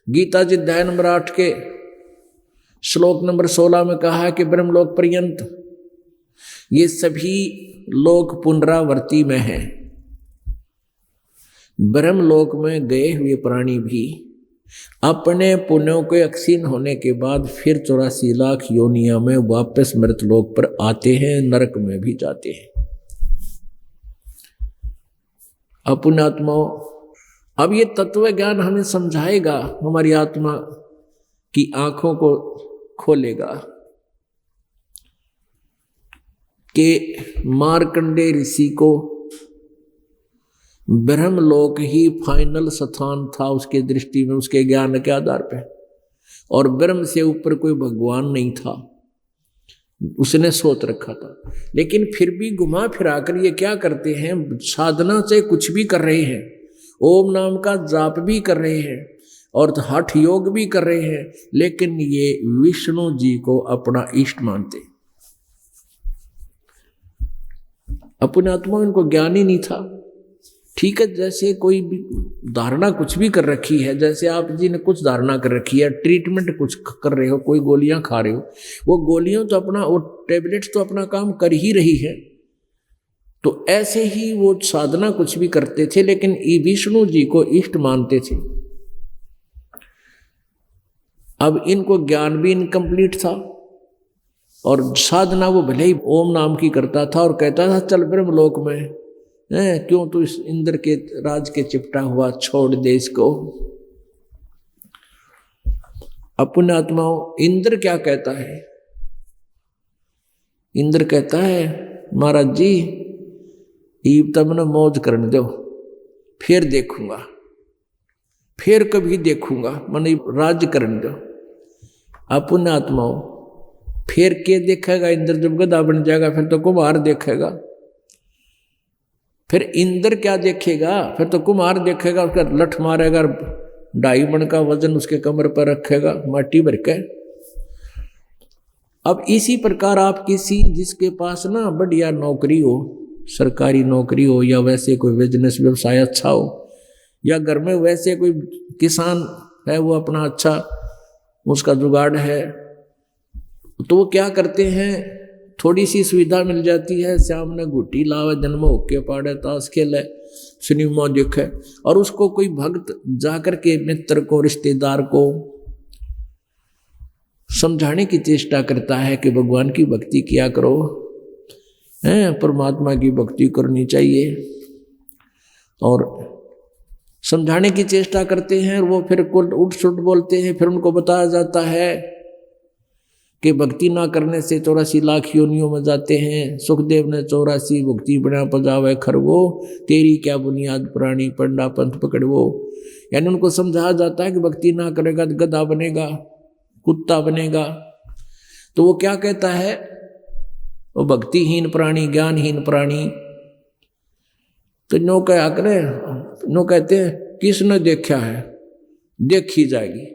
गीता जी अध्याय नंबर 8 के श्लोक नंबर 16 में कहा है कि ब्रह्मलोक पर्यंत ये सभी लोक पुनरावर्ती में हैं। ब्रह्मलोक में गए हुए प्राणी भी अपने पुण्यों के अक्षीण होने के बाद फिर 84 लाख योनिया में वापस मृतलोक पर आते हैं, नरक में भी जाते हैं। पुण्यात्माओं, अब ये तत्व ज्ञान हमें समझाएगा, हमारी आत्मा की आंखों को खोलेगा कि मार्कंडेय ऋषि को ब्रह्मलोक ही फाइनल स्थान था उसके दृष्टि में, उसके ज्ञान के आधार पे, और ब्रह्म से ऊपर कोई भगवान नहीं था, उसने सोच रखा था। लेकिन फिर भी घुमा फिरा कर ये क्या करते हैं? साधना से कुछ भी कर रहे हैं, ओम नाम का जाप भी कर रहे हैं और हठ योग भी कर रहे हैं, लेकिन ये विष्णु जी को अपना इष्ट मानते। अपने आत्मा इनको ज्ञान ही नहीं था। ठीक है, जैसे कोई भी धारणा कुछ भी कर रखी है, जैसे आप जी ने कुछ धारणा कर रखी है, ट्रीटमेंट कुछ कर रहे हो, कोई गोलियां खा रहे हो, वो गोलियां तो अपना, वो टेबलेट्स तो अपना काम कर ही रही है। तो ऐसे ही वो साधना कुछ भी करते थे, लेकिन विष्णु जी को इष्ट मानते थे। अब इनको ज्ञान भी इनकम्प्लीट था, और साधना वो भले ही ओम नाम की करता था और कहता था चल ब्रह्मलोक में, क्यों तू इस इंद्र के राज के चिपटा हुआ, छोड़ दे इसको। अपने आत्माओं, इंद्र क्या कहता है? इंद्र कहता है महाराज जी, ईब तब न मौज करने दो, फिर देखूंगा, फिर कभी देखूंगा, मन राज्य करने दो। अपने आत्माओं, फिर के देखेगा इंद्र? जब गधा बन जाएगा फिर तो कुमार देखेगा। फिर इंद्र क्या देखेगा, फिर तो कुम्हार देखेगा, उसका लठ मारेगा, 2.5 मन का वजन उसके कमर पर रखेगा माटी भर के। अब इसी प्रकार आप किसी जिसके पास ना बढ़िया नौकरी हो, सरकारी नौकरी हो, या वैसे कोई बिजनेस व्यवसाय अच्छा हो, या घर में वैसे कोई किसान है वो अपना अच्छा उसका जुगाड़ है, तो वो क्या करते हैं, थोड़ी सी सुविधा मिल जाती है, शाम ने गुट्टी लावे, जन्म होके पाड़े, ताश खेले, सिनेमा देखे, और उसको कोई भक्त जाकर के मित्र को, रिश्तेदार को समझाने की चेष्टा करता है कि भगवान की भक्ति किया करो, हैं, परमात्मा की भक्ति करनी चाहिए, और समझाने की चेष्टा करते हैं। और वो फिर उठ सुट बोलते हैं। फिर उनको बताया जाता है कि भक्ति ना करने से 84 लाख योनियों में जाते हैं। सुखदेव ने 84 भक्ति बना पजावे खरवो, तेरी क्या बुनियाद प्राणी पंडा पंथ पकड़वो। यानी उनको समझाया जाता है कि भक्ति ना करेगा तो गधा बनेगा, कुत्ता बनेगा। तो वो क्या कहता है, वो भक्तिहीन प्राणी, ज्ञानहीन प्राणी। तो नो क्या करे, नो कहते हैं किसने देखा है, देखी जाएगी।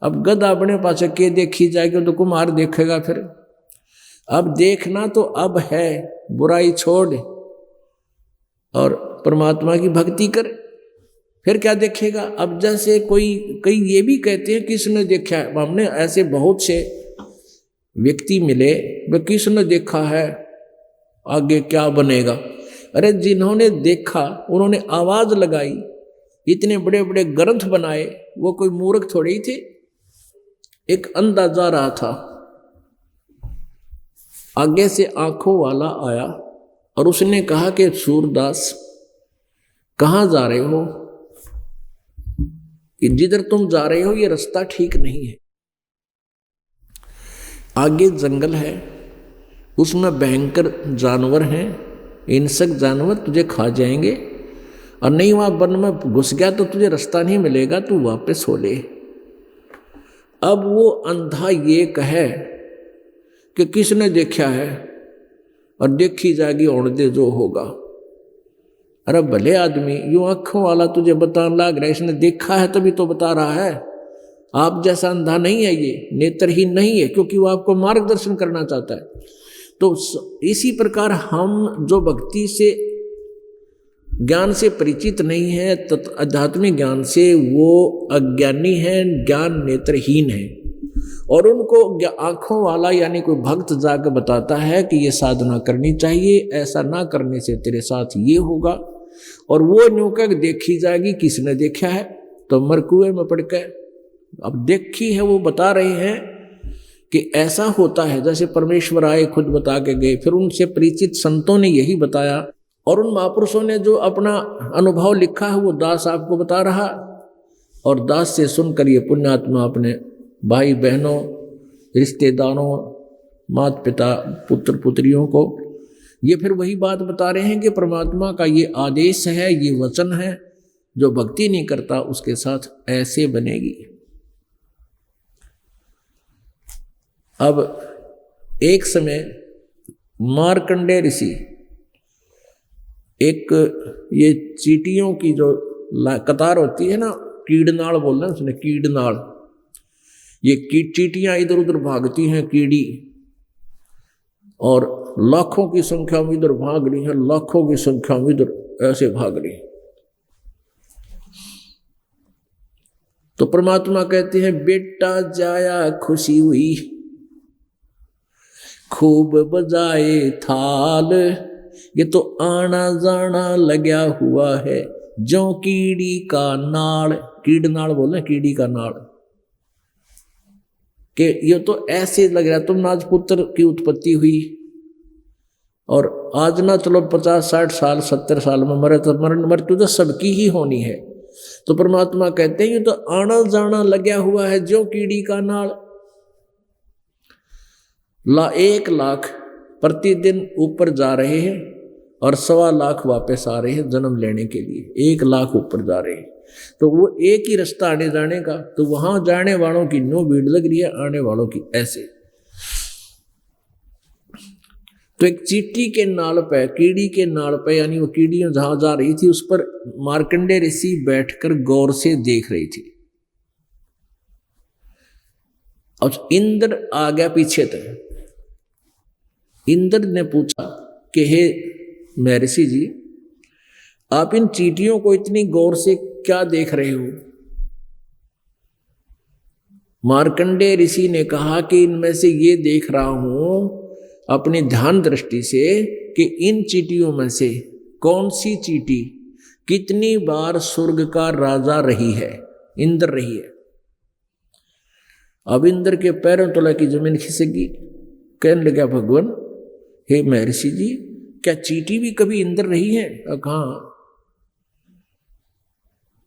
अब गधा अपने पास के देखी जाएगी, तो कुम्हार देखेगा। फिर अब देखना तो अब है, बुराई छोड़ और परमात्मा की भक्ति कर। फिर क्या देखेगा। अब जैसे कई ये भी कहते हैं किसने देखा है, हमने ऐसे बहुत से व्यक्ति मिले, वे किसने देखा है, आगे क्या बनेगा। अरे जिन्होंने देखा उन्होंने आवाज लगाई, इतने बड़े बड़े ग्रंथ बनाए, वो कोई मूर्ख थोड़े ही थे। एक अंधा जा रहा था, आगे से आंखों वाला आया और उसने कहा कि सूरदास कहाँ जा रहे हो, जिधर तुम जा रहे हो ये रास्ता ठीक नहीं है। आगे जंगल है, उसमें भयंकर जानवर हैं, हिंसक जानवर तुझे खा जाएंगे, और नहीं वहां वन में घुस गया तो तुझे रास्ता नहीं मिलेगा, तू वापस हो ले। अब वो अंधा ये कहे कि किसने देखा है, और देखी जाएगी होने दे जो होगा। अरे भले आदमी, यूं आंखों वाला तुझे बताने लग रहा है, इसने देखा है तभी तो बता रहा है। आप जैसा अंधा नहीं है, ये नेत्रहीन नहीं है, क्योंकि वो आपको मार्गदर्शन करना चाहता है। तो इसी प्रकार हम जो भक्ति से ज्ञान से परिचित नहीं है, आध्यात्मिक ज्ञान से, वो अज्ञानी है, ज्ञान नेत्रहीन है। और उनको आंखों वाला यानी कोई भक्त जाकर बताता है कि ये साधना करनी चाहिए, ऐसा ना करने से तेरे साथ ये होगा। और वो न्यूका देखी जाएगी, किसने देखा है, तो मरकुए में पड़ के अब देखी है, वो बता रहे हैं कि ऐसा होता है। जैसे परमेश्वर आए खुद बता के गए, फिर उनसे परिचित संतों ने यही बताया, और उन महापुरुषों ने जो अपना अनुभव लिखा है वो दास आपको बता रहा, और दास से सुनकर ये पुण्यात्मा अपने भाई बहनों, रिश्तेदारों, माता पिता, पुत्र पुत्रियों को ये फिर वही बात बता रहे हैं कि परमात्मा का ये आदेश है, ये वचन है, जो भक्ति नहीं करता उसके साथ ऐसे बनेगी। अब एक समय मार्कंडेय ऋषि, एक ये चींटियों की जो कतार होती है ना, कीड़नाल बोल रहे हैं उसने, कीड़नाल, ये चींटियां इधर उधर भागती हैं, कीड़ी, और लाखों की संख्या में इधर भाग रही है, लाखों की संख्या में इधर ऐसे भाग रही। तो परमात्मा कहते हैं, बेटा जाया खुशी हुई, खूब बजाए थाल, ये तो आना जाना लगा हुआ है, जो कीड़ी का नाड़। कीड़नाल बोले, कीड़ी का नाड़, कि ये तो ऐसे लग रहा, तुम आज पुत्र की उत्पत्ति हुई, और आज ना चलो 50 60 साल 70 साल में मरे, तो मृत्यु तो सबकी ही होनी है। तो परमात्मा कहते हैं ये तो आना जाना लगा हुआ है, जो कीड़ी का नाड़। 1 लाख प्रतिदिन ऊपर जा रहे हैं, और 1.25 लाख वापस आ रहे हैं जन्म लेने के लिए। 1 लाख ऊपर जा रहे हैं, तो वो एक ही रास्ता आने जाने का, तो वहां जाने वालों की नो भीड़ लग रही है, आने वालों की ऐसे। तो एक चींटी के नाल पे, कीड़ी के नाल पे, यानी वो कीड़ी जहां जा रही थी उस पर मार्कंडेय ऋषि बैठकर गौर से देख रही थी। और इंद्र आ गया पीछे तक। इंद्र ने पूछा कि हे महर्षि जी, आप इन चींटियों को इतनी गौर से क्या देख रहे हो? मार्कंडेय ऋषि ने कहा कि इनमें से ये देख रहा हूं अपनी ध्यान दृष्टि से कि इन चींटियों में से कौन सी चींटी कितनी बार स्वर्ग का राजा रही है, इंद्र रही है। अब इंद्र के पैरों तले की जमीन खिसकी। कहने लगा, भगवान हे महर्षि जी, क्या चींटी भी कभी इंद्र रही है? कहा,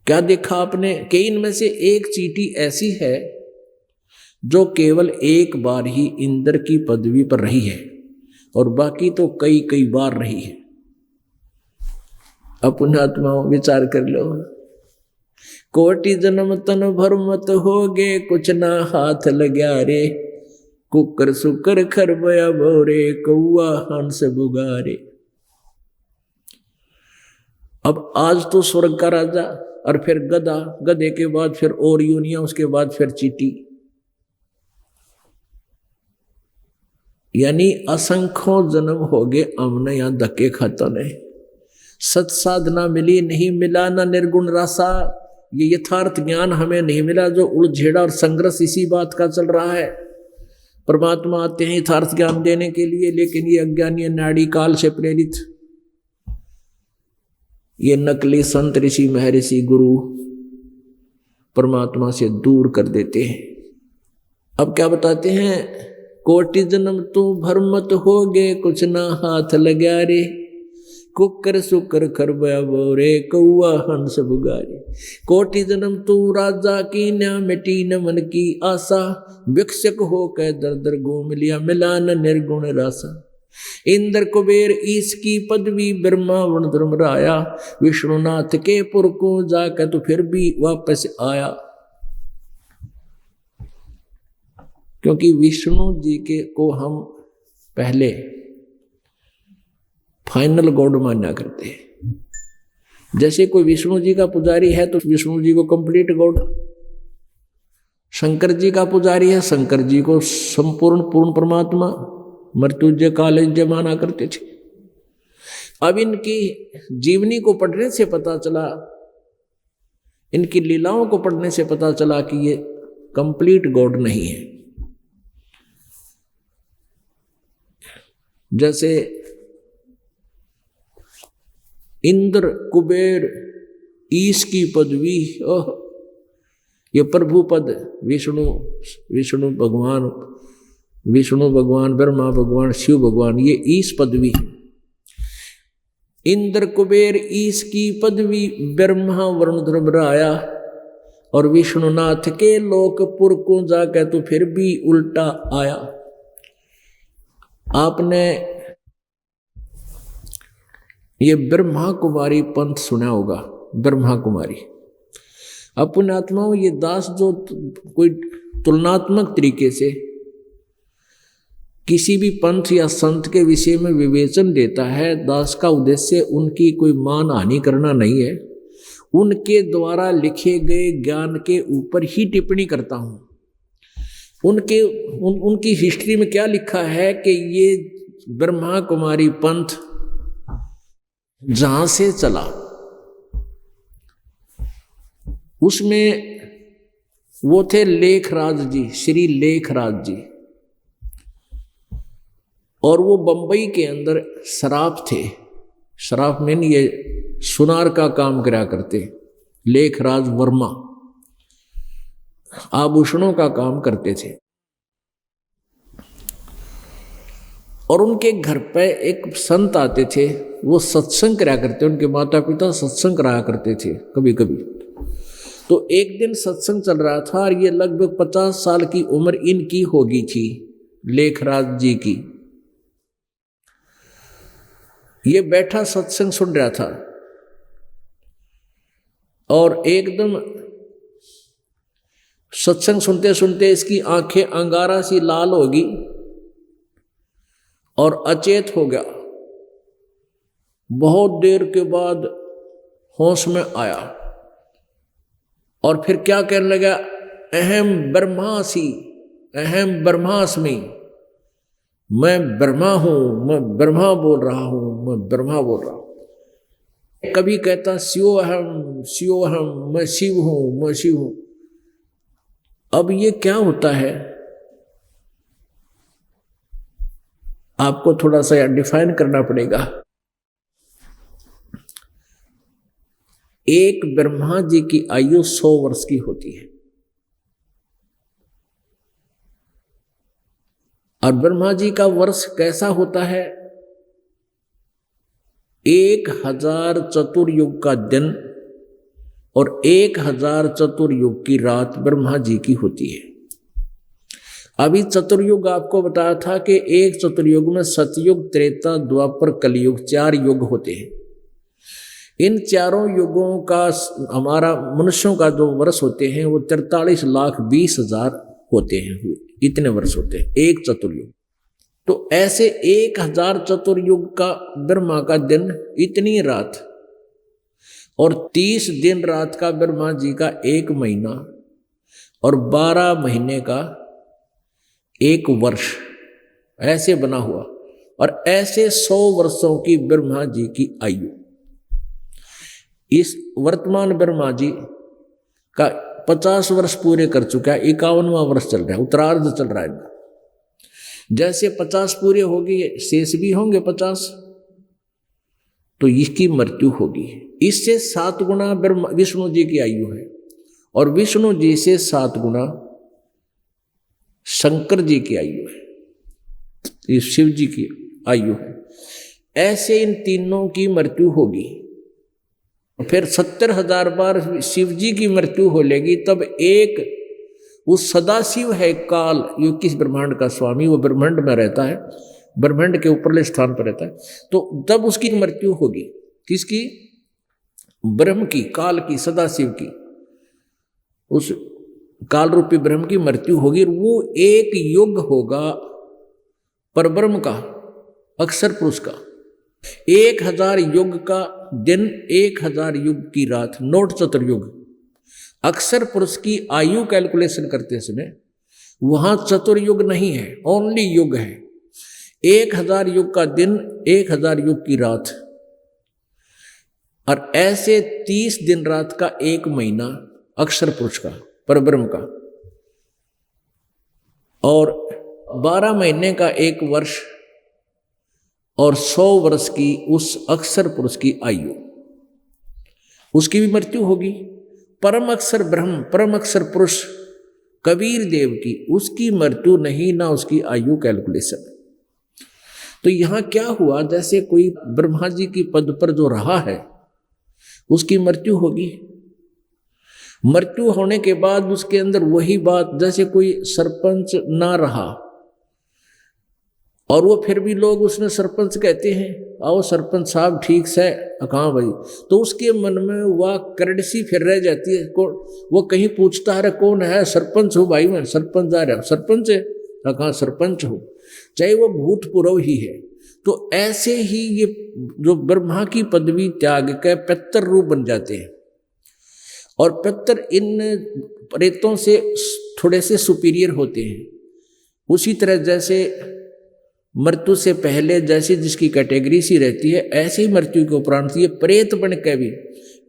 क्या देखा आपने कि इनमें से एक चींटी ऐसी है जो केवल एक बार ही इंद्र की पदवी पर रही है और बाकी तो कई कई बार रही है। अपने आत्माओं विचार कर लो। कोटि जन्म तन भर मत होगे, कुछ ना हाथ लग्या रे। कुकर सुकर खरबया भोरे, कौआ हंस बुगारे। अब आज तो स्वर्ग का राजा, और फिर गधा, गधे के बाद फिर और यूनिया, उसके बाद फिर चींटी, यानी असंख्यों जन्म हो गए हमने यहां धक्के खाता नहीं। सत साधना मिली नहीं, मिला ना निर्गुण रासा। ये यथार्थ ज्ञान हमें नहीं मिला, जो उलझेड़ा और संघर्ष इसी बात का चल रहा है। परमात्मा आते हैं यथार्थ ज्ञान देने के लिए, लेकिन ये अज्ञानी नाड़ी काल से प्रेरित, ये नकली संत ऋषि महर्षि गुरु परमात्मा से दूर कर देते हैं। अब क्या बताते हैं? कोटि जन्म तू भर मत होगे, कुछ ना हाथ लग्या रे। कुकर सुकर खरबया बोरे, कौआ हंस बुगारे। कोटि जन्म तू राजा की न्या, मिटी न मन की आशा। भिक्षक हो कै दर दर घूम लिया, मिला न निर्गुण रासा। इंद्र कुबेर ईश की पदवी, ब्रह्मा वर्ण धर्म राया। विष्णुनाथ के पुर को जाकर तो फिर भी वापस आया। क्योंकि विष्णु जी के को हम पहले फाइनल गॉड माना करते हैं। जैसे कोई विष्णु जी का पुजारी है तो विष्णु जी को कंप्लीट गॉड, शंकर जी का पुजारी है, शंकर जी को संपूर्ण पूर्ण परमात्मा, मृत्युंजय कालंजय माना करते थे। अब इनकी जीवनी को पढ़ने से पता चला, इनकी लीलाओं को पढ़ने से पता चला कि ये कंप्लीट गॉड नहीं है। जैसे इंद्र कुबेर ईश की पदवी, ये प्रभु पद विष्णु भगवान ब्रह्मा भगवान शिव भगवान, ये ईश पदवी है। इंद्र कुबेर ईश की पदवी, ब्रह्मा वरुण ध्रुव राया। और विष्णुनाथ के लोकपुर को जाकर तो फिर भी उल्टा आया। आपने ये ब्रह्मा कुमारी पंथ सुना होगा, ब्रह्मा कुमारी। अपने आत्माओं, ये दास जो कोई तुलनात्मक तरीके से किसी भी पंथ या संत के विषय में विवेचन देता है, दास का उद्देश्य उनकी कोई मान हानि करना नहीं है, उनके द्वारा लिखे गए ज्ञान के ऊपर ही टिप्पणी करता हूं। उनकी हिस्ट्री में क्या लिखा है कि ये ब्रह्मा कुमारी पंथ जहां से चला उसमें वो थे लेखराज जी, श्री लेखराज जी। और वो बंबई के अंदर शराफ थे। शराफ में ये सुनार का काम करा करते। लेखराज वर्मा आभूषणों का काम करते थे। और उनके घर पे एक संत आते थे, वो सत्संग करा करते। उनके माता पिता सत्संग कराया करते थे कभी कभी। तो एक दिन सत्संग चल रहा था और ये लगभग 50 साल की उम्र इनकी होगी थी, लेखराज जी की। ये बैठा सत्संग सुन रहा था और एकदम सत्संग सुनते सुनते इसकी आंखें अंगारा सी लाल होगी और अचेत हो गया। बहुत देर के बाद होश में आया और फिर क्या कहने लगा, अहम ब्रह्मासि, अहम ब्रह्मास्मि, मैं ब्रह्मा हूं, मैं ब्रह्मा बोल रहा हूं, मैं ब्रह्मा बोल रहा हूं। कभी कहता शिवोहम शिवोहम, मैं शिव हूं, मैं शिव हूं। अब ये क्या होता है, आपको थोड़ा सा डिफाइन करना पड़ेगा। एक ब्रह्मा जी की आयु 100 वर्ष की होती है और ब्रह्मा जी का वर्ष कैसा होता है, 1000 चतुर्युग का दिन और 1000 चतुर्युग की रात ब्रह्मा जी की होती है। अभी चतुर्युग आपको बताया था कि एक चतुर्युग में सतयुग, त्रेता, द्वापर, कलयुग 4 युग होते हैं। इन चारों युगों का हमारा मनुष्यों का जो वर्ष होते हैं वो 43,20,000 होते हैं, इतने वर्ष होते हैं एक चतुर्युग। तो ऐसे 1000 चतुर्युग का ब्रह्मा का दिन, इतनी रात, और 30 दिन रात का ब्रह्मा जी का 1 महीना और 12 महीने का 1 वर्ष, ऐसे बना हुआ। और ऐसे 100 वर्षों की ब्रह्मा जी की आयु। इस वर्तमान ब्रह्मा जी का 50 वर्ष पूरे कर चुका है, 51वां वर्ष चल रहा है, उत्तरार्ध चल रहा है। जैसे 50 पूरे हो गए, शेष भी होंगे 50, तो इसकी मृत्यु होगी। इससे 7 गुना विष्णु जी की आयु है और विष्णु जी से 7 गुना शंकर जी की आयु है, ये शिव जी की आयु है। ऐसे इन तीनों की मृत्यु होगी। फिर 70,000 बार शिव जी की मृत्यु हो लेगी, तब एक उस सदाशिव है काल, यो किस ब्रह्मांड का स्वामी, वो ब्रह्मांड में रहता है, ब्रह्मांड के ऊपरले स्थान पर रहता है, तो तब उसकी मृत्यु होगी। किसकी? ब्रह्म की, काल की, सदाशिव की, उस काल रूपी ब्रह्म की मृत्यु होगी। वो एक युग होगा परब्रह्म का, अक्षर पुरुष का। 1000 युग का दिन, 1000 युग की रात, नोट चतुर्युग। अक्षर पुरुष की आयु कैलकुलेशन करते समय वहां चतुर्युग नहीं है, ओनली युग है। 1000 युग का दिन, 1000 युग की रात, और ऐसे 30 दिन रात का 1 महीना अक्षर पुरुष का, परब्रह्म का, और 12 महीने का 1 वर्ष और 100 वर्ष की उस अक्षर पुरुष की आयु, उसकी भी मृत्यु होगी। परम अक्षर ब्रह्म, परम अक्षर पुरुष कबीर देव की, उसकी मृत्यु नहीं, ना उसकी आयु कैलकुलेशन। तो यहां क्या हुआ, जैसे कोई ब्रह्मा जी की पद पर जो रहा है उसकी मृत्यु होगी। मृत्यु होने के बाद उसके अंदर वही बात, जैसे कोई सरपंच ना रहा और वो फिर भी लोग उसने सरपंच कहते हैं, आओ सरपंच साहब ठीक से, कहाँ भाई, तो उसके मन में वह करड़सी फिर रह जाती है। वो कहीं पूछता है कौन है, सरपंच हो भाई, मैं सरपंच आ रहा, सरपंच है, कहाँ सरपंच हो, चाहे वो भूतपूर्व ही है। तो ऐसे ही ये जो ब्रह्मा की पदवी त्याग के पितर रूप बन जाते हैं, और पितर इन प्रेतों से थोड़े से सुपीरियर होते हैं। उसी तरह जैसे मृत्यु से पहले जैसे जिसकी कैटेगरी सी रहती है, ऐसे ही मृत्यु के उपरांत ये प्रेत बन के भी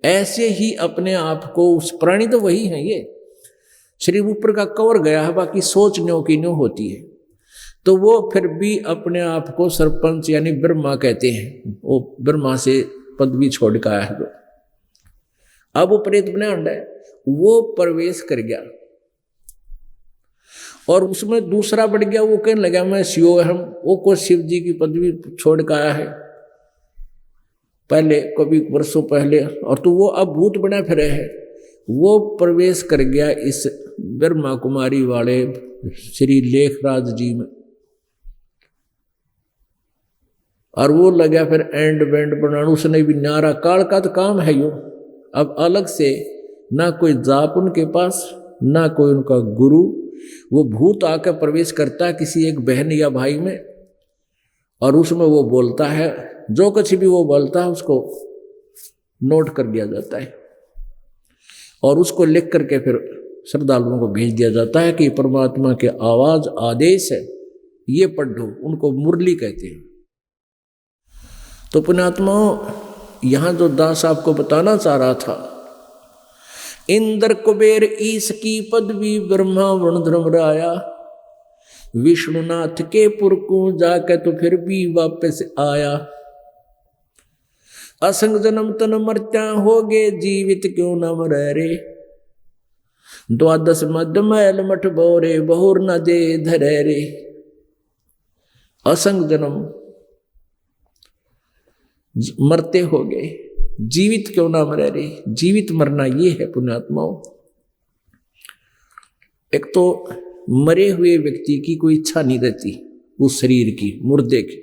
ऐसे ही अपने आप को, उस प्राणी तो वही है, ये शरीर ऊपर का कवर गया है, बाकी सोच न्यों की न्यों होती है। तो वो फिर भी अपने आप को सरपंच यानी ब्रह्मा कहते हैं। वो ब्रह्मा से पदवी छोड़ के आया है, तो अब वो प्रेत बना है, वो प्रवेश कर गया और उसमें दूसरा बढ़ गया। वो कहने लगा मैं शिवोहम, वो को शिव जी की पदवी छोड़ के आया है पहले, कभी वर्षों पहले, और तो वो अब भूत बना फिरे है। वो प्रवेश कर गया इस ब्रह्मा कुमारी वाले श्री लेखराज जी में, और वो लगा फिर एंड बैंड बनाना। उसने भी नारा, काल का तो काम है यो। अब अलग से ना कोई जाप उनके पास, ना कोई उनका गुरु, वो भूत आकर प्रवेश करता किसी एक बहन या भाई में, और उसमें वो बोलता है, जो कुछ भी वो बोलता है उसको नोट कर दिया जाता है और उसको लिख करके फिर श्रद्धालुओं को भेज दिया जाता है कि परमात्मा के आवाज आदेश है, ये पढ़ लो। उनको मुरली कहते हैं। तो पुण्यात्माओं, यहां जो दास आपको बताना चाह रहा था, इंद्र कुबेर ईश की पदवी ब्रह्मा वरुण धर्मराया, विष्णुनाथ के पुरकू जाके तो फिर भी वापस आया। असंग जन्म तन मर्त्या हो गए, जीवित क्यों न मरे रे। द्वादश मध्य मैल मठ बोरे, बहुर न दे धरे रे। असंग जन्म मरते हो गए, जीवित क्यों ना मरे रे। जीवित मरना ये है पुण्यात्माओं। एक तो मरे हुए व्यक्ति की कोई इच्छा नहीं रहती, उस शरीर की, मुर्दे की।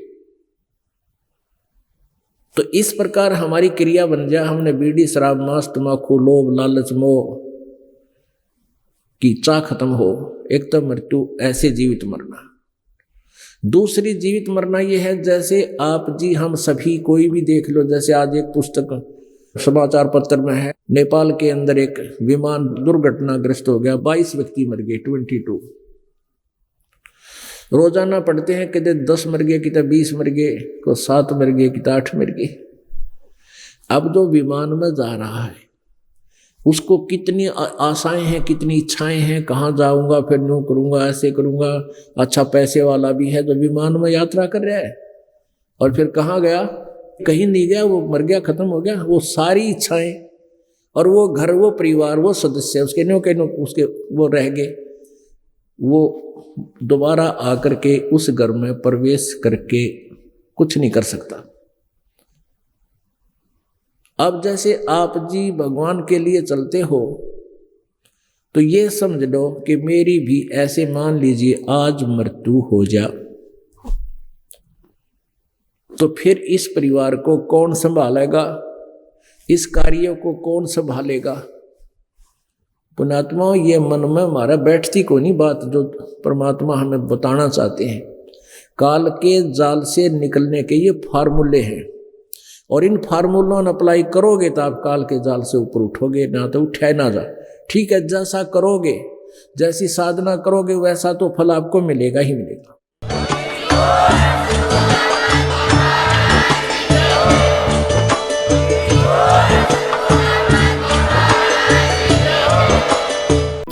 तो इस प्रकार हमारी क्रिया बन जाए, हमने बीड़ी शराब मांस तम्बाकू लोभ लालच मोह की चाह खत्म हो। एक तो मृत्यु, ऐसे जीवित मरना। दूसरी जीवित मरना ये है, जैसे आप जी हम सभी कोई भी देख लो, जैसे आज एक पुस्तक समाचार पत्र में है, नेपाल के अंदर एक विमान दुर्घटनाग्रस्त हो गया, 22 व्यक्ति मर गए, 22। रोजाना पढ़ते हैं कि 10 मर गए, कि 20 मर गए, को 7 मर गए, कि 8 मर गए। अब जो विमान में जा रहा है उसको कितनी आशाएं हैं, कितनी इच्छाएं हैं, कहाँ जाऊंगा, फिर यूँ करूंगा, ऐसे करूंगा, अच्छा पैसे वाला भी है जो विमान में यात्रा कर रहा है, और फिर कहाँ गया, कहीं नहीं गया, वो मर गया, खत्म हो गया। वो सारी इच्छाएं और वो घर, वो परिवार, वो सदस्य उसके नो के नो उसके वो रह गए। वो दोबारा आकर के उस घर में प्रवेश करके कुछ नहीं कर सकता। अब जैसे आप जी भगवान के लिए चलते हो तो ये समझ लो कि मेरी भी ऐसे, मान लीजिए आज मृत्यु हो जा, तो फिर इस परिवार को कौन संभालेगा, इस कार्य को कौन संभालेगा। पुण्यात्माओं, ये मन में हमारा बैठती को नहीं बात जो परमात्मा हमें बताना चाहते हैं। काल के जाल से निकलने के ये फार्मूले हैं, और इन फार्मूलों ने अप्लाई करोगे तो आप काल के जाल से ऊपर उठोगे, ना तो उठे ना जा। ठीक है, जैसा करोगे, जैसी साधना करोगे, वैसा तो फल आपको मिलेगा ही मिलेगा।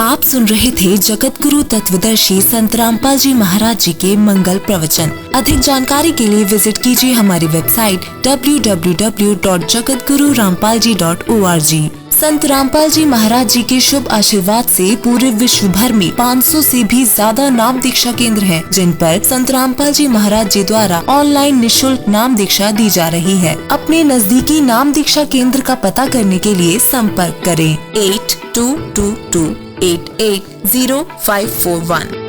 आप सुन रहे थे जगत गुरु तत्वदर्शी संत रामपाल जी महाराज जी के मंगल प्रवचन। अधिक जानकारी के लिए विजिट कीजिए हमारी वेबसाइट www.jagatgururampalji.org। संत रामपाल जी महाराज जी के शुभ आशीर्वाद से पूरे विश्व भर में 500 से भी ज्यादा नाम दीक्षा केंद्र हैं, जिन पर संत रामपाल जी महाराज जी द्वारा ऑनलाइन निशुल्क नाम दीक्षा दी जा रही है। अपने नजदीकी नाम दीक्षा केंद्र का पता करने के लिए संपर्क करें 8222880541।